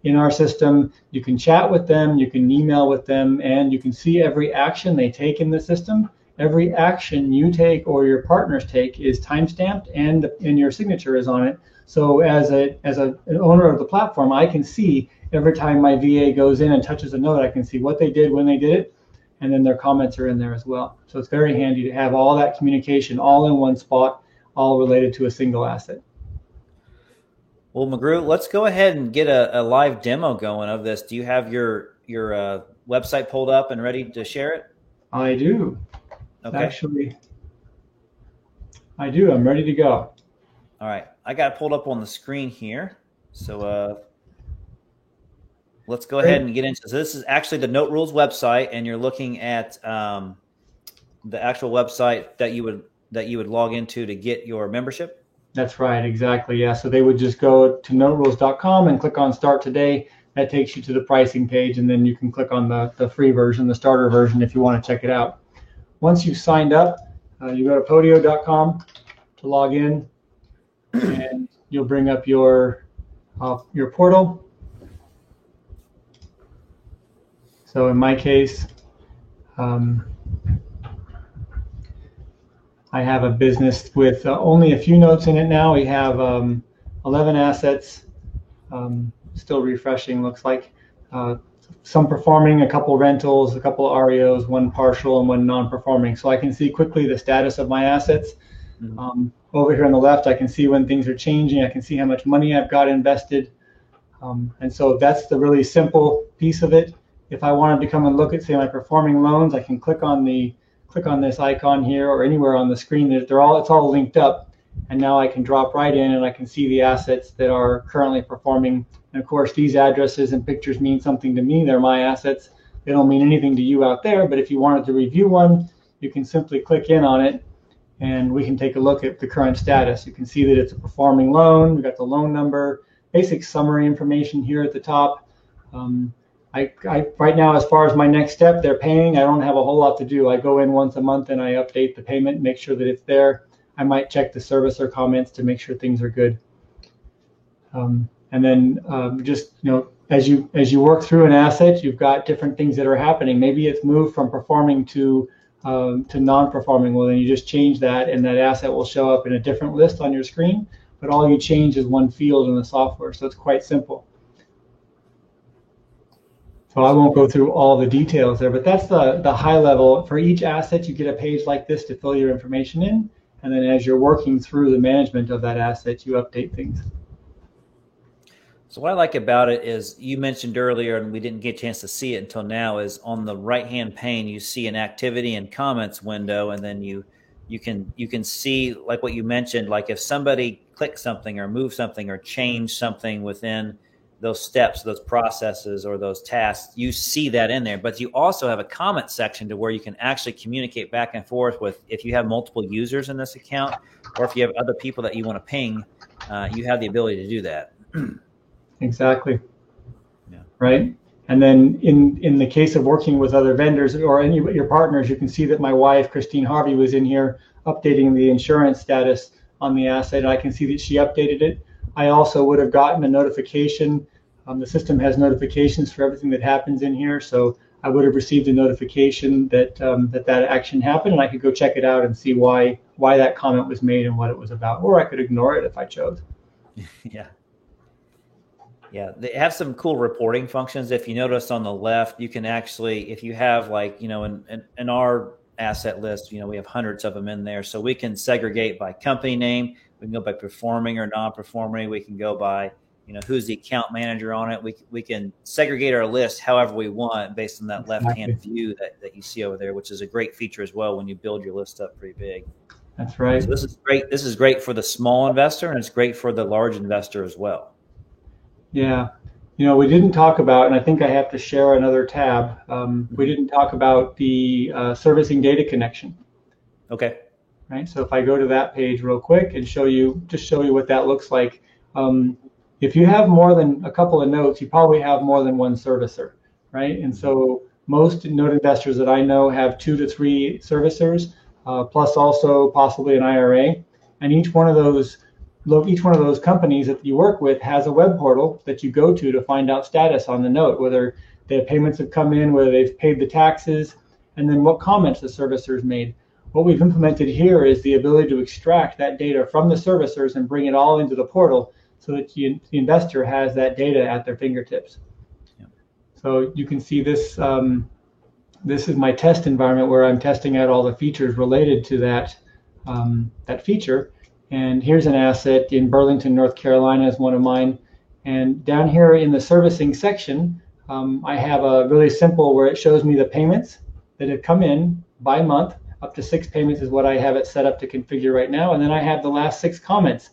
In our system, you can chat with them, you can email with them, and you can see every action they take in the system. Every action you take or your partners take is timestamped, and your signature is on it. So as an owner of the platform, I can see every time my VA goes in and touches a note, I can see what they did, when they did it, and then their comments are in there as well. So it's very handy to have all that communication all in one spot, all related to a single asset. Well, McGrew, let's go ahead and get a live demo going of this. Do you have your website pulled up and ready to share it? I do. Okay. Actually, I do. I'm ready to go. All right. I got it pulled up on the screen here. So let's go ahead and get into this. So this is actually the Note Rules website, and you're looking at the actual website that you would log into to get your membership. That's right, exactly. Yeah, so they would just go to noterules.com and click on Start Today. That takes you to the pricing page, and then you can click on the free version, the starter version, if you want to check it out. Once you've signed up, you go to podio.com to log in, and you'll bring up your portal. So in my case, I have a business with only a few notes in it now. We have 11 assets, still refreshing, looks like. Some performing, a couple rentals, a couple REOs, one partial and one non-performing. So I can see quickly the status of my assets. Over here on the left, I can see when things are changing. I can see how much money I've got invested. And so that's the really simple piece of it. If I wanted to come and look at, say, my performing loans, I can click on this icon here or anywhere on the screen. It's all linked up, and now I can drop right in and I can see the assets that are currently performing. And of course, these addresses and pictures mean something to me. They're my assets. They don't mean anything to you out there, but if you wanted to review one, you can simply click in on it and we can take a look at the current status. You can see that it's a performing loan. We've got the loan number, basic summary information here at the top. Right now, as far as my next step, they're paying. I don't have a whole lot to do. I go in once a month and I update the payment, make sure that it's there. I might check the servicer comments to make sure things are good. And then just, as you work through an asset, you've got different things that are happening. Maybe it's moved from performing to non-performing. Well, then you just change that, and that asset will show up in a different list on your screen. But all you change is one field in the software, so it's quite simple. So I won't go through all the details there, but that's the high level. For each asset, you get a page like this to fill your information in, and then as you're working through the management of that asset, you update things. So what I like about it is, you mentioned earlier, and we didn't get a chance to see it until now, is on the right-hand pane, you see an activity and comments window, and then you can see, like what you mentioned, like if somebody clicked something or moved something or changed something within those steps, those processes, or those tasks, you see that in there. But you also have a comment section to where you can actually communicate back and forth with, if you have multiple users in this account, or if you have other people that you want to ping, you have the ability to do that. Exactly. Yeah. Right. And then in the case of working with other vendors or any of your partners, you can see that my wife, Christine Harvey, was in here updating the insurance status on the asset. I can see that she updated it. I also would have gotten a notification. The system has notifications for everything that happens in here. So I would have received a notification that that action happened, and I could go check it out and see why that comment was made and what it was about. Or I could ignore it if I chose. Yeah. Yeah, they have some cool reporting functions. If you notice on the left, you can actually, if you have like, in our asset list, we have hundreds of them in there. So we can segregate by company name. We can go by performing or non-performing. We can go by, who's the account manager on it. We can segregate our list however we want based on that left-hand view that you see over there, which is a great feature as well when you build your list up pretty big. That's right. So this is great. This is great for the small investor, and it's great for the large investor as well. Yeah. We didn't talk about, and I think I have to share another tab. We didn't talk about the servicing data connection. Okay. Right. So if I go to that page real quick and show you what that looks like. If you have more than a couple of notes, you probably have more than one servicer, right? And so most note investors that I know have 2 to 3 servicers, plus also possibly an IRA. And each one of those companies that you work with has a web portal that you go to find out status on the note, whether the payments have come in, whether they've paid the taxes, and then what comments the servicers made. What we've implemented here is the ability to extract that data from the servicers and bring it all into the portal so that the investor has that data at their fingertips. Yeah. So you can see this. This is my test environment where I'm testing out all the features related to that feature. And here's an asset in Burlington, North Carolina is one of mine. And down here in the servicing section, I have a really simple where it shows me the payments that have come in by month. Up to 6 payments is what I have it set up to configure right now. And then I have the last 6 comments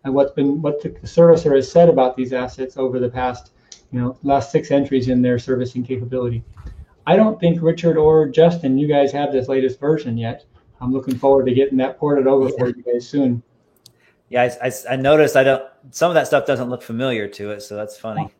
and what the servicer has said about these assets over the past, last 6 entries in their servicing capability. I don't think Richard or Justin, you guys have this latest version yet. I'm looking forward to getting that ported over for you guys soon. Yeah, I noticed some of that stuff doesn't look familiar to it, so that's funny.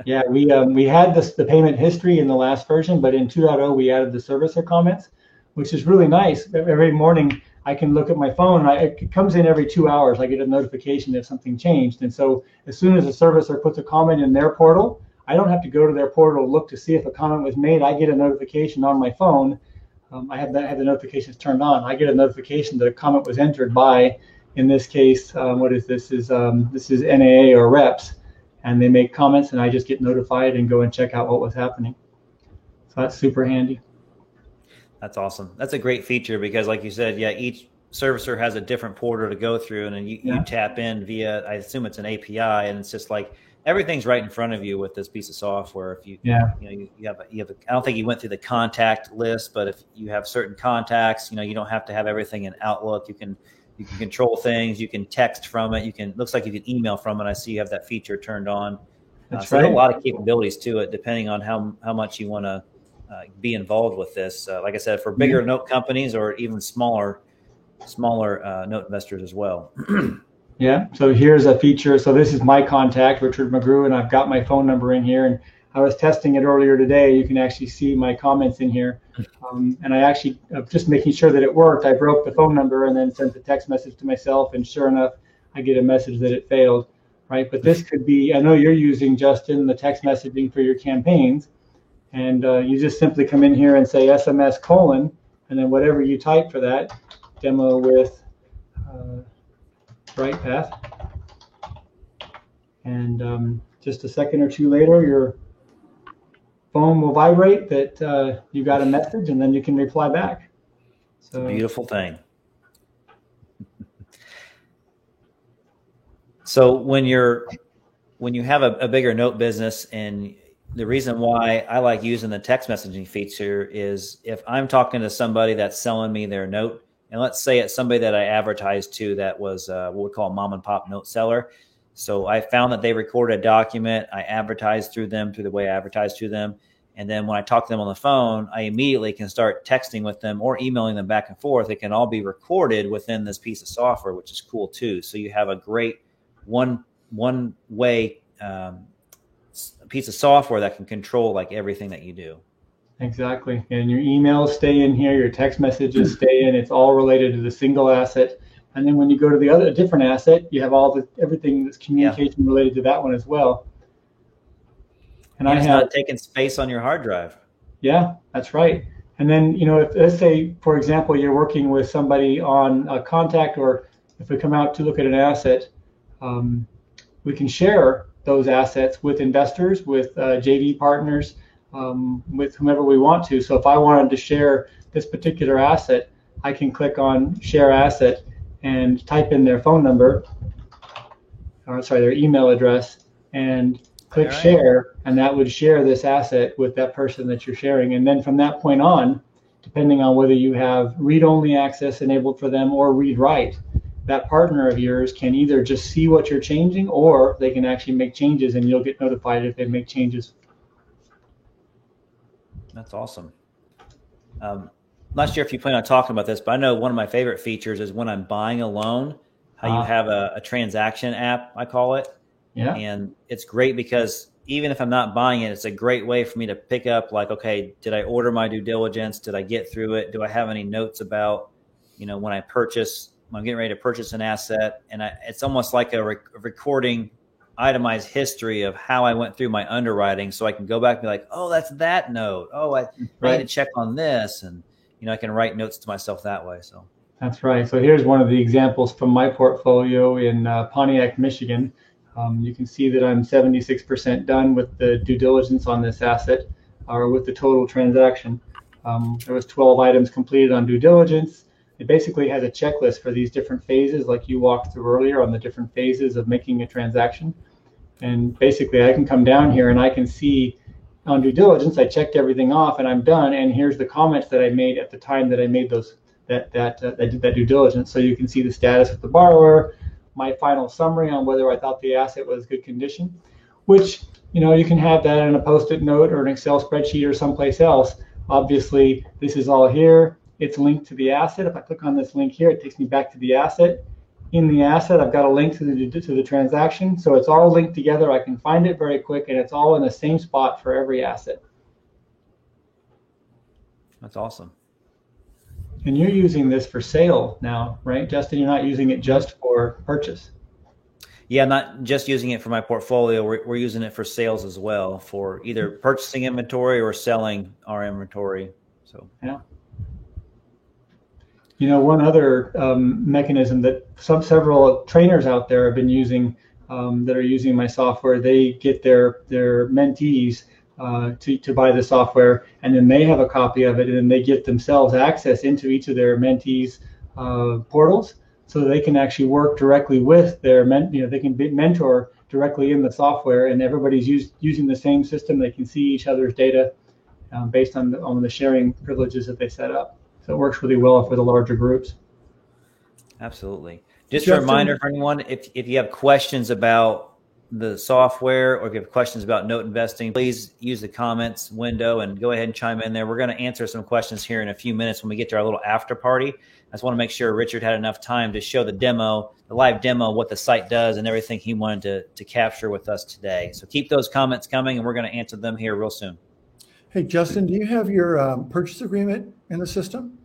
Yeah, we had the payment history in the last version, but in 2.0 we added the servicer comments, which is really nice. Every morning I can look at my phone. It comes in every 2 hours. I get a notification if something changed. And so as soon as a servicer puts a comment in their portal, I don't have to go to their portal, look to see if a comment was made. I get a notification on my phone. I have the notifications turned on. I get a notification that a comment was entered by, in this case, what is this? This is NAA or reps. And they make comments and I just get notified and go and check out what was happening. So that's super handy. That's awesome. That's a great feature because, like you said, each servicer has a different portal to go through, and then you tap in via, I assume it's an API, and it's just like everything's right in front of you with this piece of software. If you have I don't think you went through the contact list, but if you have certain contacts, you don't have to have everything in Outlook. You can control things. You can text from it. Looks like you can email from it. I see you have that feature turned on. That's so right. There's a lot of capabilities to it, depending on how much you want to be involved with this. Like I said, for bigger note companies or even smaller note investors as well. Yeah. So here's a feature. So this is my contact, Richard McGrew, and I've got my phone number in here. And I was testing it earlier today. You can actually see my comments in here. And I actually, just making sure that it worked, I broke the phone number and then sent the text message to myself. And sure enough, I get a message that it failed. Right. But this could be, I know you're using, Justin, the text messaging for your campaigns. And you just simply come in here and say SMS : and then whatever you type for that, demo with BrightPath. And just a second or two later, your phone will vibrate that you got a message, and then you can reply back. So it's a beautiful thing. So when you have a bigger note business, and the reason why I like using the text messaging feature is if I'm talking to somebody that's selling me their note, and let's say it's somebody that I advertised to that was what we call a mom and pop note seller. So I found that they recorded a document. I advertised through them through the way I advertised to them. And then when I talk to them on the phone, I immediately can start texting with them or emailing them back and forth. It can all be recorded within this piece of software, which is cool too. So you have a great one way piece of software that can control like everything that you do. Exactly. And your emails stay in here, your text messages stay in. It's all related to the single asset. And then when you go to a different asset, you have everything that's communication related to that one as well. And it's not taking space on your hard drive. Yeah, that's right. And then, if, let's say, for example, you're working with somebody on a contact, or if we come out to look at an asset, we can share those assets with investors, with JV partners, with whomever we want to. So if I wanted to share this particular asset, I can click on Share Asset, and type in their phone number, or sorry, their email address, and click share, and that would share this asset with that person that you're sharing. And then from that point on, depending on whether you have read-only access enabled for them or read-write, that partner of yours can either just see what you're changing, or they can actually make changes, and you'll get notified if they make changes. That's awesome. Not sure if you plan on talking about this, but I know one of my favorite features is when I'm buying a loan, how you have a transaction app, I call it. Yeah. And it's great because even if I'm not buying it, it's a great way for me to pick up, like, okay, did I order my due diligence? Did I get through it? Do I have any notes about, when I'm getting ready to purchase an asset? And it's almost like a recording itemized history of how I went through my underwriting, so I can go back and be like, oh, that's that note. Oh, I need to check on this. And, I can write notes to myself that way. So that's right. So here's one of the examples from my portfolio in Pontiac, Michigan. You can see that I'm 76% done with the due diligence on this asset, or with the total transaction. There was 12 items completed on due diligence. It basically has a checklist for these different phases, like you walked through earlier on the different phases of making a transaction. And basically I can come down here and I can see on due diligence, I checked everything off and I'm done. And here's the comments that I made at the time that I made that due diligence. So you can see the status of the borrower, my final summary on whether I thought the asset was good condition, which, you can have that in a Post-it note or an Excel spreadsheet or someplace else. Obviously, this is all here. It's linked to the asset. If I click on this link here, it takes me back to the asset. In the asset, I've got a link to the transaction. So it's all linked together. I can find it very quick, and it's all in the same spot for every asset. That's awesome. And you're using this for sale now, right, Justin? You're not using it just for purchase. Yeah, not just using it for my portfolio. We're using it for sales as well, for either purchasing inventory or selling our inventory. So yeah. One other mechanism that several trainers out there have been using, that are using my software, they get their mentees to buy the software, and then they have a copy of it, and then they get themselves access into each of their mentees' portals, so that they can actually work directly with their they can mentor directly in the software, and everybody's using the same system. They can see each other's data based on the sharing privileges that they set up. So it works really well for the larger groups. Absolutely. Just a reminder for anyone, if you have questions about the software, or if you have questions about note investing, please use the comments window and go ahead and chime in there. We're going to answer some questions here in a few minutes when we get to our little after party. I just want to make sure Richard had enough time to show the live demo, what the site does and everything he wanted to capture with us today. So keep those comments coming, and we're going to answer them here real soon. Hey, Justin, do you have your purchase agreement in the system?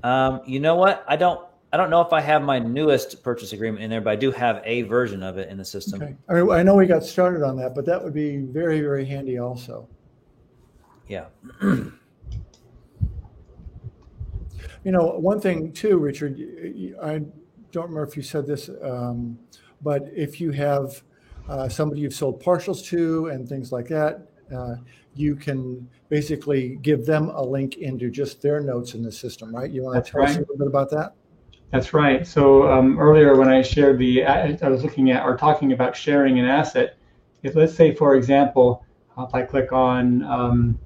You know what? I don't know if I have my newest purchase agreement in there, but I do have a version of it in the system. Okay. I know we got started on that, but that would be very, very handy also. Yeah. One thing too, Richard, I don't remember if you said this, but if you have somebody you've sold partials to and things like that, you can basically give them a link into just their notes in the system, right? You want to tell us a little bit about that? That's right. So earlier when I shared I was looking at or talking about sharing an asset. If, let's say, for example, if I click on,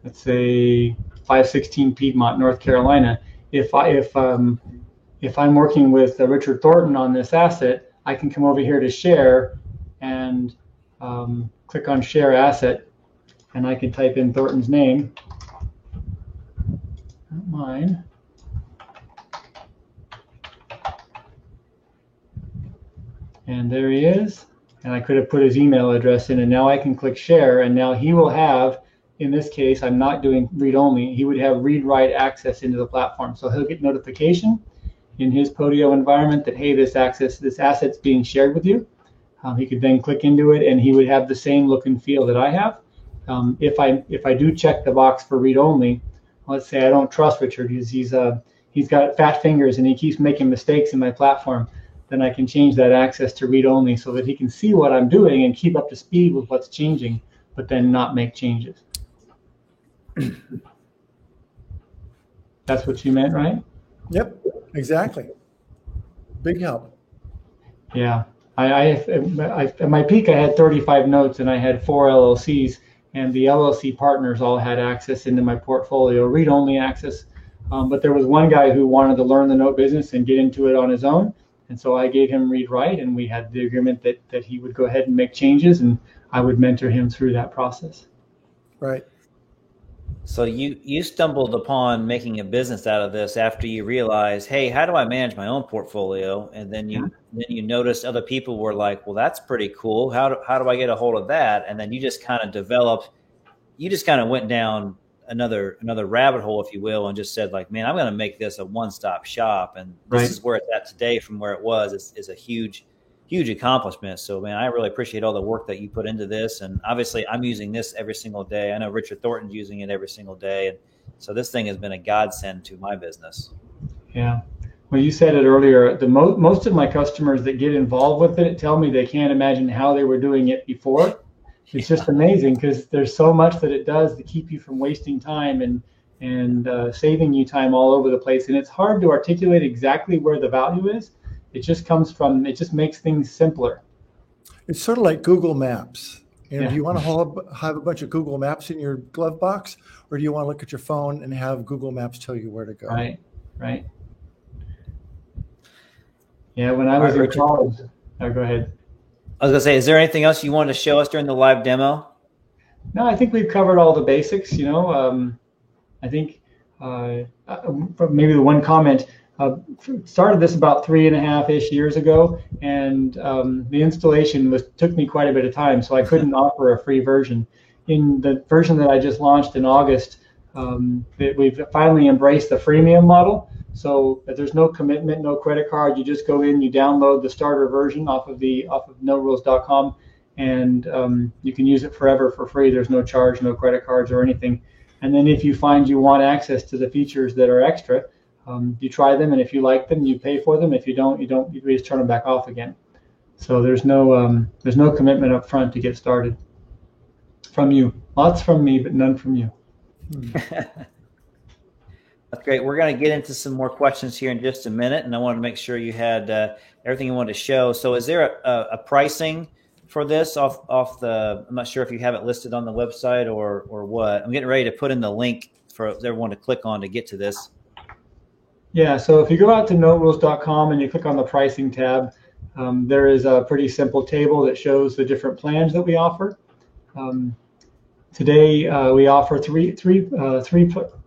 let's say 516 Piedmont, North Carolina, if I'm working with Richard Thornton on this asset, I can come over here to share and click on share asset, and I can type in Thornton's name, not mine. And there he is. And I could have put his email address in, and now I can click share, and now he will have, in this case, I'm not doing read only, he would have read-write access into the platform. So he'll get notification in his Podio environment that, hey, this asset's being shared with you. He could then click into it, and he would have the same look and feel that I have. If I do check the box for read only, let's say I don't trust Richard, he's got fat fingers and he keeps making mistakes in my platform, then I can change that access to read only so that he can see what I'm doing and keep up to speed with what's changing, but then not make changes. That's what you meant, right? Yep. Exactly. Big help. Yeah. At my peak, I had 35 notes and I had 4 LLCs, and the LLC partners all had access into my portfolio, read-only access. But there was one guy who wanted to learn the note business and get into it on his own. And so I gave him read-write, and we had the agreement that he would go ahead and make changes, and I would mentor him through that process. Right. So you stumbled upon making a business out of this after you realized, hey, how do I manage my own portfolio? And then you noticed other people were like, well, that's pretty cool. How do I get a hold of that? And then you just kind of went down another rabbit hole, if you will, and just said like, man, I'm going to make this a one-stop shop. And this is where it's at today from where it was is a huge accomplishment. So, man, I really appreciate all the work that you put into this. And obviously I'm using this every single day. I know Richard Thornton's using it every single day. And so this thing has been a godsend to my business. Yeah. Well, you said it earlier, most of my customers that get involved with it tell me they can't imagine how they were doing it before. It's just amazing because there's so much that it does to keep you from wasting time and saving you time all over the place. And it's hard to articulate exactly where the value is. It just makes things simpler. It's sort of like Google Maps. Do you want to have a bunch of Google Maps in your glove box, or do you want to look at your phone and have Google Maps tell you where to go? Right. Yeah, when I was in college, go ahead. I was going to say, is there anything else you wanted to show us during the live demo? No, I think we've covered all the basics. I think maybe the one comment, started this about 3.5-ish years ago, and the installation took me quite a bit of time, so I couldn't offer a free version. In the version that I just launched in August, we've finally embraced the freemium model. So there's no commitment, no credit card. You just go in, you download the starter version off of noterules.com, and you can use it forever for free. There's no charge, no credit cards or anything. And then if you find you want access to the features that are extra, you try them, and if you like them, you pay for them. If you don't, you just turn them back off again. So there's no commitment up front to get started. From you, lots from me, but none from you. That's great. We're going to get into some more questions here in just a minute, and I wanted to make sure you had everything you wanted to show. So is there a pricing for this off the, I'm not sure if you have it listed on the website or what. I'm getting ready to put in the link for everyone to click on to get to this. Yeah, so if you go out to noterules.com and you click on the pricing tab, there is a pretty simple table that shows the different plans that we offer. Today we offer three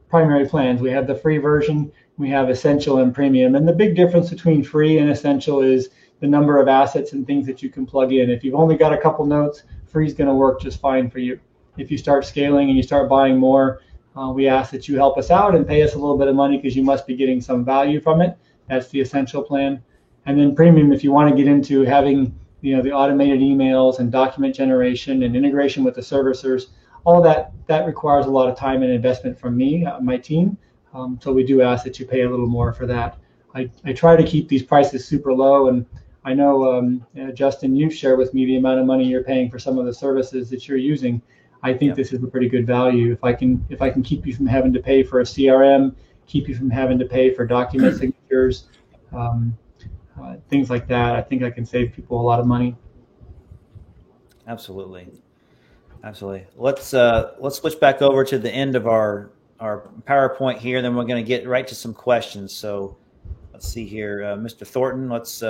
primary plans. We have the free version, we have essential and premium. And the big difference between free and essential is the number of assets and things that you can plug in. If you've only got a couple notes, free is going to work just fine for you. If you start scaling and you start buying more, we ask that you help us out and pay us a little bit of money because you must be getting some value from it. That's the essential plan. And then premium, if you want to get into having the automated emails and document generation and integration with the servicers, all that requires a lot of time and investment from me, my team. So we do ask that you pay a little more for that. I try to keep these prices super low, and I know Justin, you've shared with me the amount of money you're paying for some of the services that you're using. I think this is a pretty good value. If I can keep you from having to pay for a CRM, keep you from having to pay for document signatures, things like that, I think I can save people a lot of money. Absolutely. Let's switch back over to the end of our PowerPoint here. Then we're going to get right to some questions. So let's see here, Mr. Thornton. Let's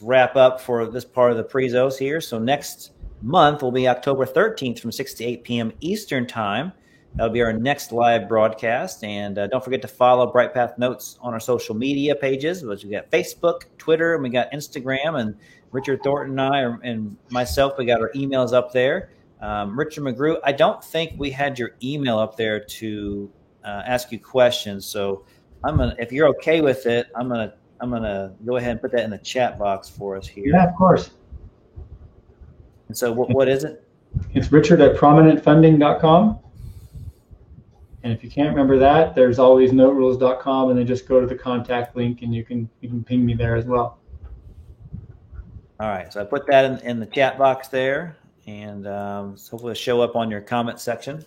wrap up for this part of the Prezos here. So next month will be October 13th from 6 to 8 p.m. Eastern Time. That'll be our next live broadcast. And don't forget to follow BrightPath Notes on our social media pages, which we got Facebook, Twitter, and we got Instagram. And Richard Thornton and I and myself, we got our emails up there. Richard McGrew, I don't think we had your email up there to ask you questions. So if you're okay with it, I'm gonna go ahead and put that in the chat box for us here. Yeah, of course. And so what is it? It's richard@prominentfunding.com. And if you can't remember that, there's always noterules.com, and then just go to the contact link and you can ping me there as well. All right, so I put that in the chat box there, and hopefully it'll show up on your comment section.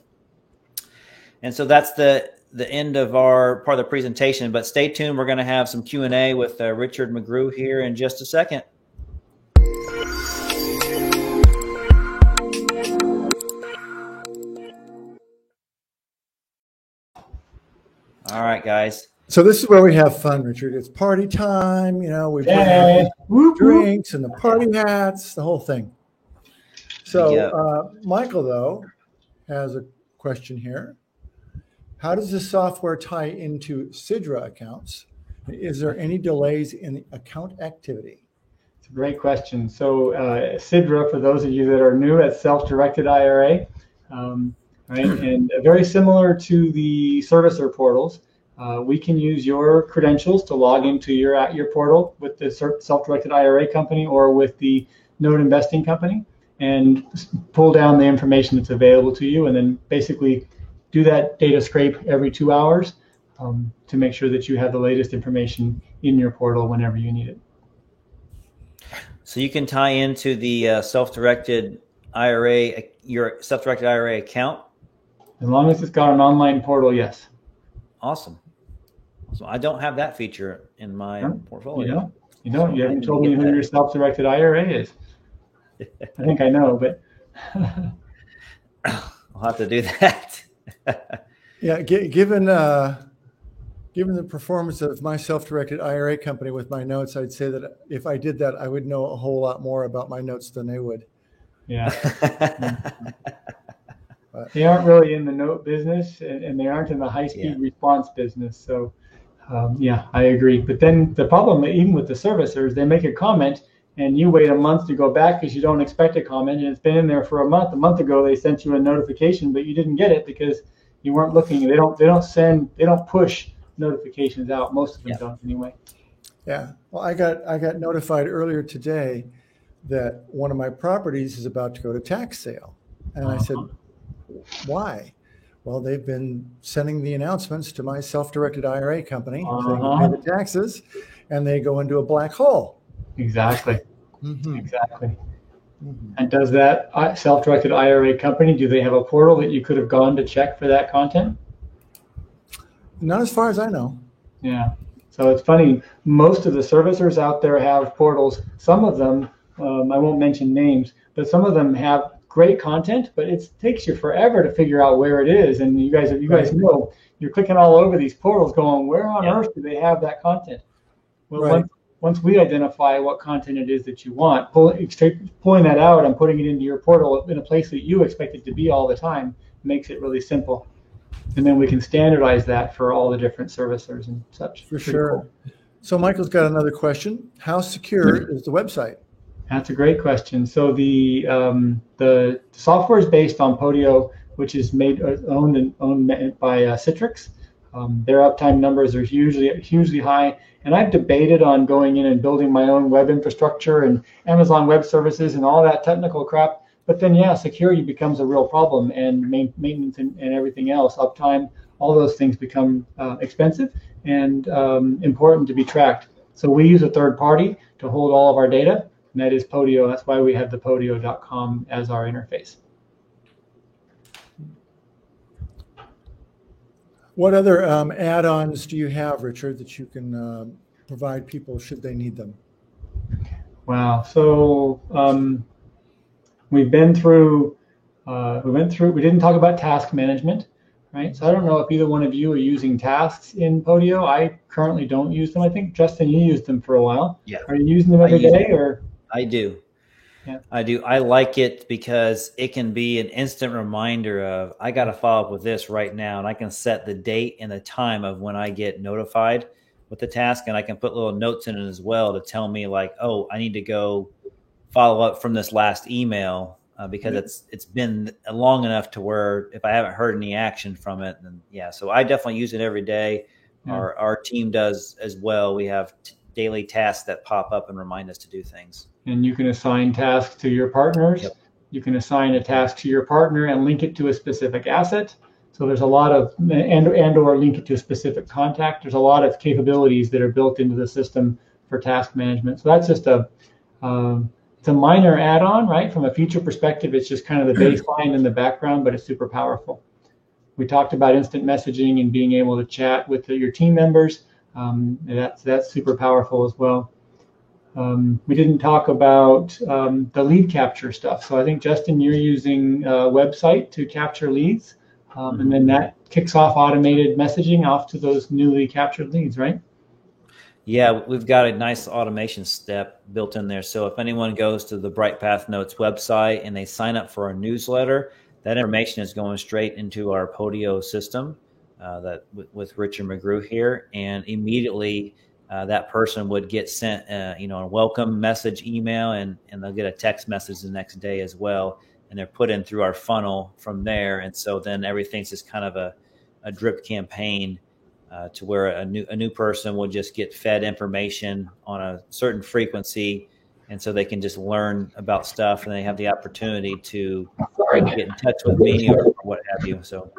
And so that's the the end of our part of the presentation, but stay tuned. We're going to have some Q&A with Richard McGrew here in just a second. All right, guys. So this is where we have fun, Richard. It's party time. You know, we've drinks and the party hats, the whole thing. So Michael, though, has a question here. How does the software tie into Sidra accounts? Is there any delays in the account activity? It's a great question. So Sidra, for those of you that are new, at self-directed IRA, right, and very similar to the servicer portals. We can use your credentials to log into your portal with the self-directed IRA company or with the Node Investing company and pull down the information that's available to you, and then basically do that data scrape every 2 hours to make sure that you have the latest information in your portal whenever you need it. So you can tie into the self-directed IRA, your self-directed IRA account? As long as it's got an online portal, yes. Awesome. So I don't have that feature in my portfolio. You haven't told me who your self-directed IRA is. I think I know, but I'll have to do that. Yeah, given the performance of my self-directed IRA company with my notes, I'd say that if I did that, I would know a whole lot more about my notes than they would. Yeah. They aren't really in the note business, and they aren't in the high-speed response business. So, yeah, I agree. But then the problem, even with the servicers, they make a comment, and you wait a month to go back because you don't expect a comment, and it's been in there for a month. A month ago, they sent you a notification, but you didn't get it because you weren't looking. They don't push notifications out. Most of them don't anyway. Yeah. Well, I got notified earlier today that one of my properties is about to go to tax sale, and I said, why? Well, they've been sending the announcements to my self-directed IRA company saying pay the taxes, and they go into a black hole. Exactly. Exactly. And does that self-directed IRA company, do they have a portal that you could have gone to check for that content? Not as far as I know. Yeah. So it's funny. Most of the servicers out there have portals. Some of them, I won't mention names, but some of them have great content, but it takes you forever to figure out where it is. And you guys know, you're clicking all over these portals going, where on earth do they have that content? Well, once we identify what content it is that you want, pulling that out and putting it into your portal in a place that you expect it to be all the time makes it really simple. And then we can standardize that for all the different servicers and such. For sure. Cool. So Michael's got another question. How secure is the website? That's a great question. So the software is based on Podio, which is owned by Citrix. Their uptime numbers are hugely high, and I've debated on going in and building my own web infrastructure and Amazon Web Services and all that technical crap. But then, security becomes a real problem, and maintenance and everything else, uptime, all those things become expensive and important to be tracked. So we use a third party to hold all of our data. And that is Podio. That's why we have the podio.com as our interface. What other add-ons do you have, Richard, that you can provide people should they need them? Wow. So we didn't talk about task management, right? So I don't know if either one of you are using tasks in Podio. I currently don't use them. I think, Justin, you used them for a while. Yeah. Are you using them every day or? I do. Yeah. I do. I like it because it can be an instant reminder of, I got to follow up with this right now. And I can set the date and the time of when I get notified with the task. And I can put little notes in it as well to tell me like, oh, I need to go follow up from this last email because it's been long enough to where if I haven't heard any action from it, then so I definitely use it every day. Yeah. Our team does as well. We have daily tasks that pop up and remind us to do things. And you can assign tasks to your partners. Yep. You can assign a task to your partner and link it to a specific asset. So there's a lot of, or link it to a specific contact. There's a lot of capabilities that are built into the system for task management. So that's just it's a minor add-on, right? From a feature perspective, it's just kind of the baseline in the background, but it's super powerful. We talked about instant messaging and being able to chat with your team members. That's super powerful as well. We didn't talk about the lead capture stuff. So I think, Justin, you're using a website to capture leads, and then that kicks off automated messaging off to those newly captured leads, right? Yeah, we've got a nice automation step built in there. So if anyone goes to the BrightPath Notes website and they sign up for our newsletter, that information is going straight into our Podio system with Richard McGrew here, and immediately that person would get sent a welcome message email, and they'll get a text message the next day as well, and they're put in through our funnel from there. And so then everything's just kind of a drip campaign to where a new person will just get fed information on a certain frequency, and so they can just learn about stuff, and they have the opportunity to get in touch with me or what have you. So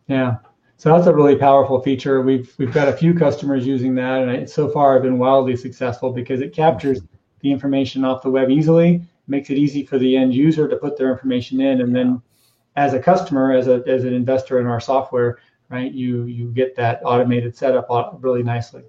yeah, so that's a really powerful feature. We've got a few customers using that, and so far I've been wildly successful because it captures the information off the web easily, makes it easy for the end user to put their information in, and then as a customer, as an investor in our software, right, you get that automated setup really nicely.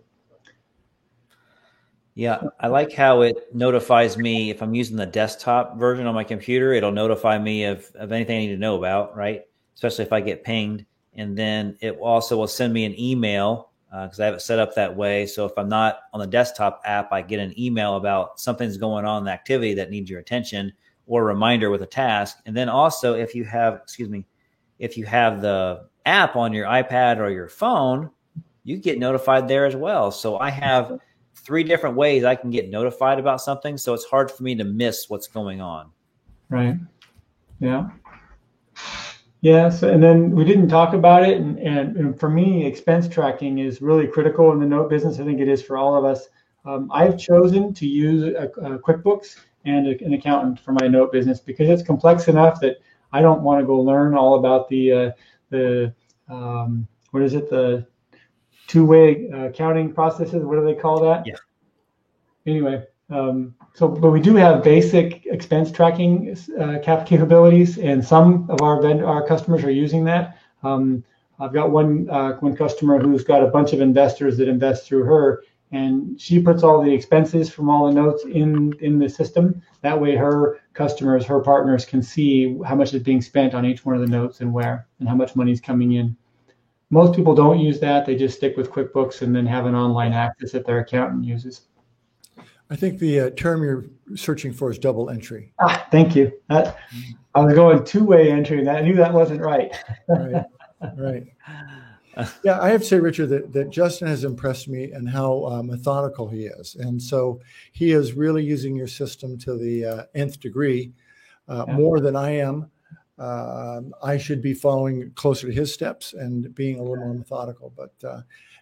Yeah, I like how it notifies me if I'm using the desktop version on my computer. It'll notify me of anything I need to know about, right? Especially if I get pinged. And then it also will send me an email because I have it set up that way. So if I'm not on the desktop app, I get an email about something's going on in the activity that needs your attention, or a reminder with a task. And then also if you have the app on your iPad or your phone, you get notified there as well. So I have 3 different ways I can get notified about something, so it's hard for me to miss what's going on. Right. Yeah. So, and then we didn't talk about it, and for me, expense tracking is really critical in the note business. I think it is for all of us. I've chosen to use QuickBooks and an accountant for my note business because it's complex enough that I don't want to go learn all about the two-way accounting processes. What do they call that? Yeah. Anyway, but we do have basic expense tracking capabilities, and some of our customers are using that. I've got one customer who's got a bunch of investors that invest through her, and she puts all the expenses from all the notes in the system. That way her customers, her partners can see how much is being spent on each one of the notes and where, and how much money is coming in. Most people don't use that. They just stick with QuickBooks and then have an online access that their accountant uses. I think the term you're searching for is double entry. Thank you. I was going two-way entry, and I knew that wasn't right. Right. Yeah, I have to say, Richard, that Justin has impressed me and how methodical he is. And so he is really using your system to the nth degree, more than I am. I should be following closer to his steps and being a little more methodical. But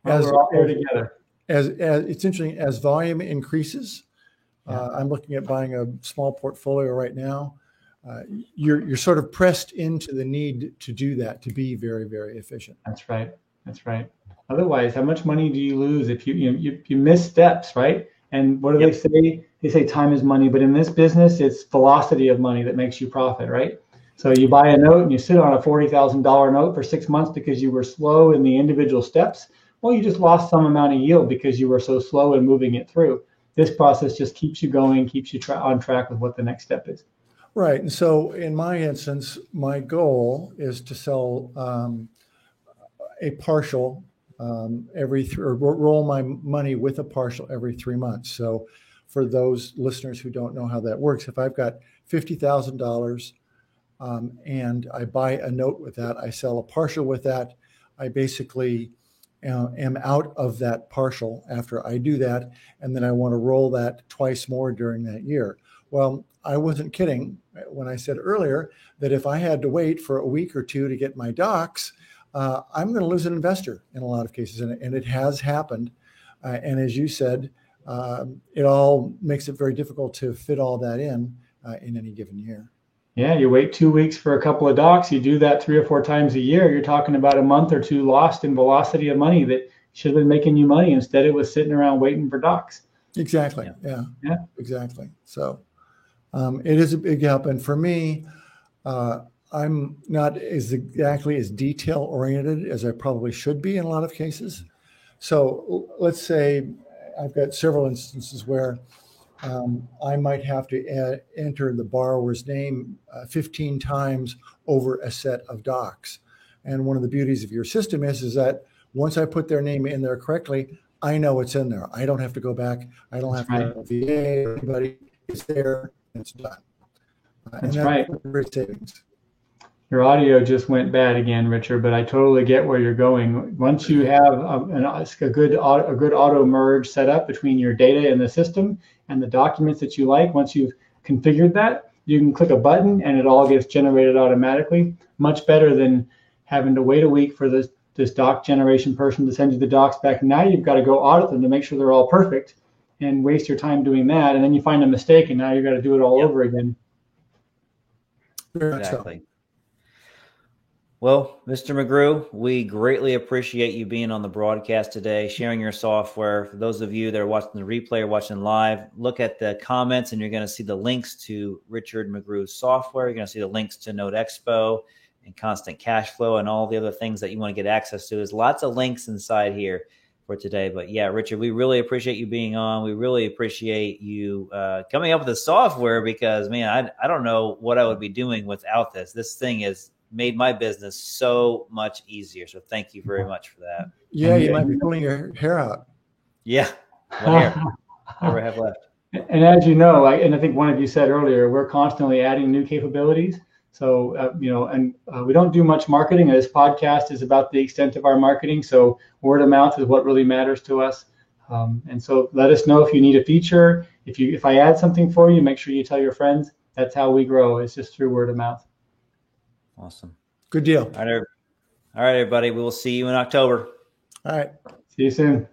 we're all here together. As it's interesting, as volume increases, I'm looking at buying a small portfolio right now. You're sort of pressed into the need to do that, to be very, very efficient. That's right. Otherwise, how much money do you lose if you miss steps, right? And what do they say? They say time is money, but in this business, it's velocity of money that makes you profit, right? So you buy a note and you sit on a $40,000 note for 6 months because you were slow in the individual steps. Well, you just lost some amount of yield because you were so slow in moving it through. This process just keeps you going, keeps you on track with what the next step is. Right. And so in my instance, my goal is to sell a partial or roll my money with a partial every 3 months. So for those listeners who don't know how that works, if I've got $50,000 and I buy a note with that, I sell a partial with that, I basically am out of that partial after I do that, and then I want to roll that twice more during that year. Well, I wasn't kidding when I said earlier that if I had to wait for a week or two to get my docs, I'm going to lose an investor in a lot of cases, and it has happened. And as you said, it all makes it very difficult to fit all that in any given year. Yeah, you wait 2 weeks for a couple of docs. You do that 3 or 4 times a year. You're talking about a month or two lost in velocity of money that should have been making you money. Instead, it was sitting around waiting for docs. Exactly. Yeah. Exactly. So it is a big help. And for me, I'm not exactly as detail oriented as I probably should be in a lot of cases. So let's say I've got several instances where I might have to enter the borrower's name 15 times over a set of docs. And one of the beauties of your system is that once I put their name in there correctly, I know it's in there. I don't have to go back. I don't have to go to VA or anybody. It's there and it's done. That's right. Great savings. Your audio just went bad again, Richard, but I totally get where you're going. Once you have a good auto merge set up between your data in the system and the documents that you like, once you've configured that, you can click a button and it all gets generated automatically. Much better than having to wait a week for this doc generation person to send you the docs back. Now you've got to go audit them to make sure they're all perfect and waste your time doing that. And then you find a mistake and now you've got to do it all over again. Exactly. Well, Mr. McGrew, we greatly appreciate you being on the broadcast today, sharing your software. For those of you that are watching the replay or watching live, look at the comments and you're going to see the links to Richard McGrew's software. You're going to see the links to Note Expo and Constant Cash Flow and all the other things that you want to get access to. There's lots of links inside here for today. But yeah, Richard, we really appreciate you being on. We really appreciate you coming up with the software because, man, I don't know what I would be doing without this. This thing has made my business so much easier. So thank you very much for that. Yeah, you might be pulling your hair out. Yeah. What hair? Never have left. And as you know, and I think one of you said earlier, we're constantly adding new capabilities. So, we don't do much marketing. This podcast is about the extent of our marketing. So word of mouth is what really matters to us. And so let us know if you need a feature. If I add something for you, make sure you tell your friends. That's how we grow. It's just through word of mouth. Awesome. Good deal. All right, everybody. We will see you in October. All right. See you soon.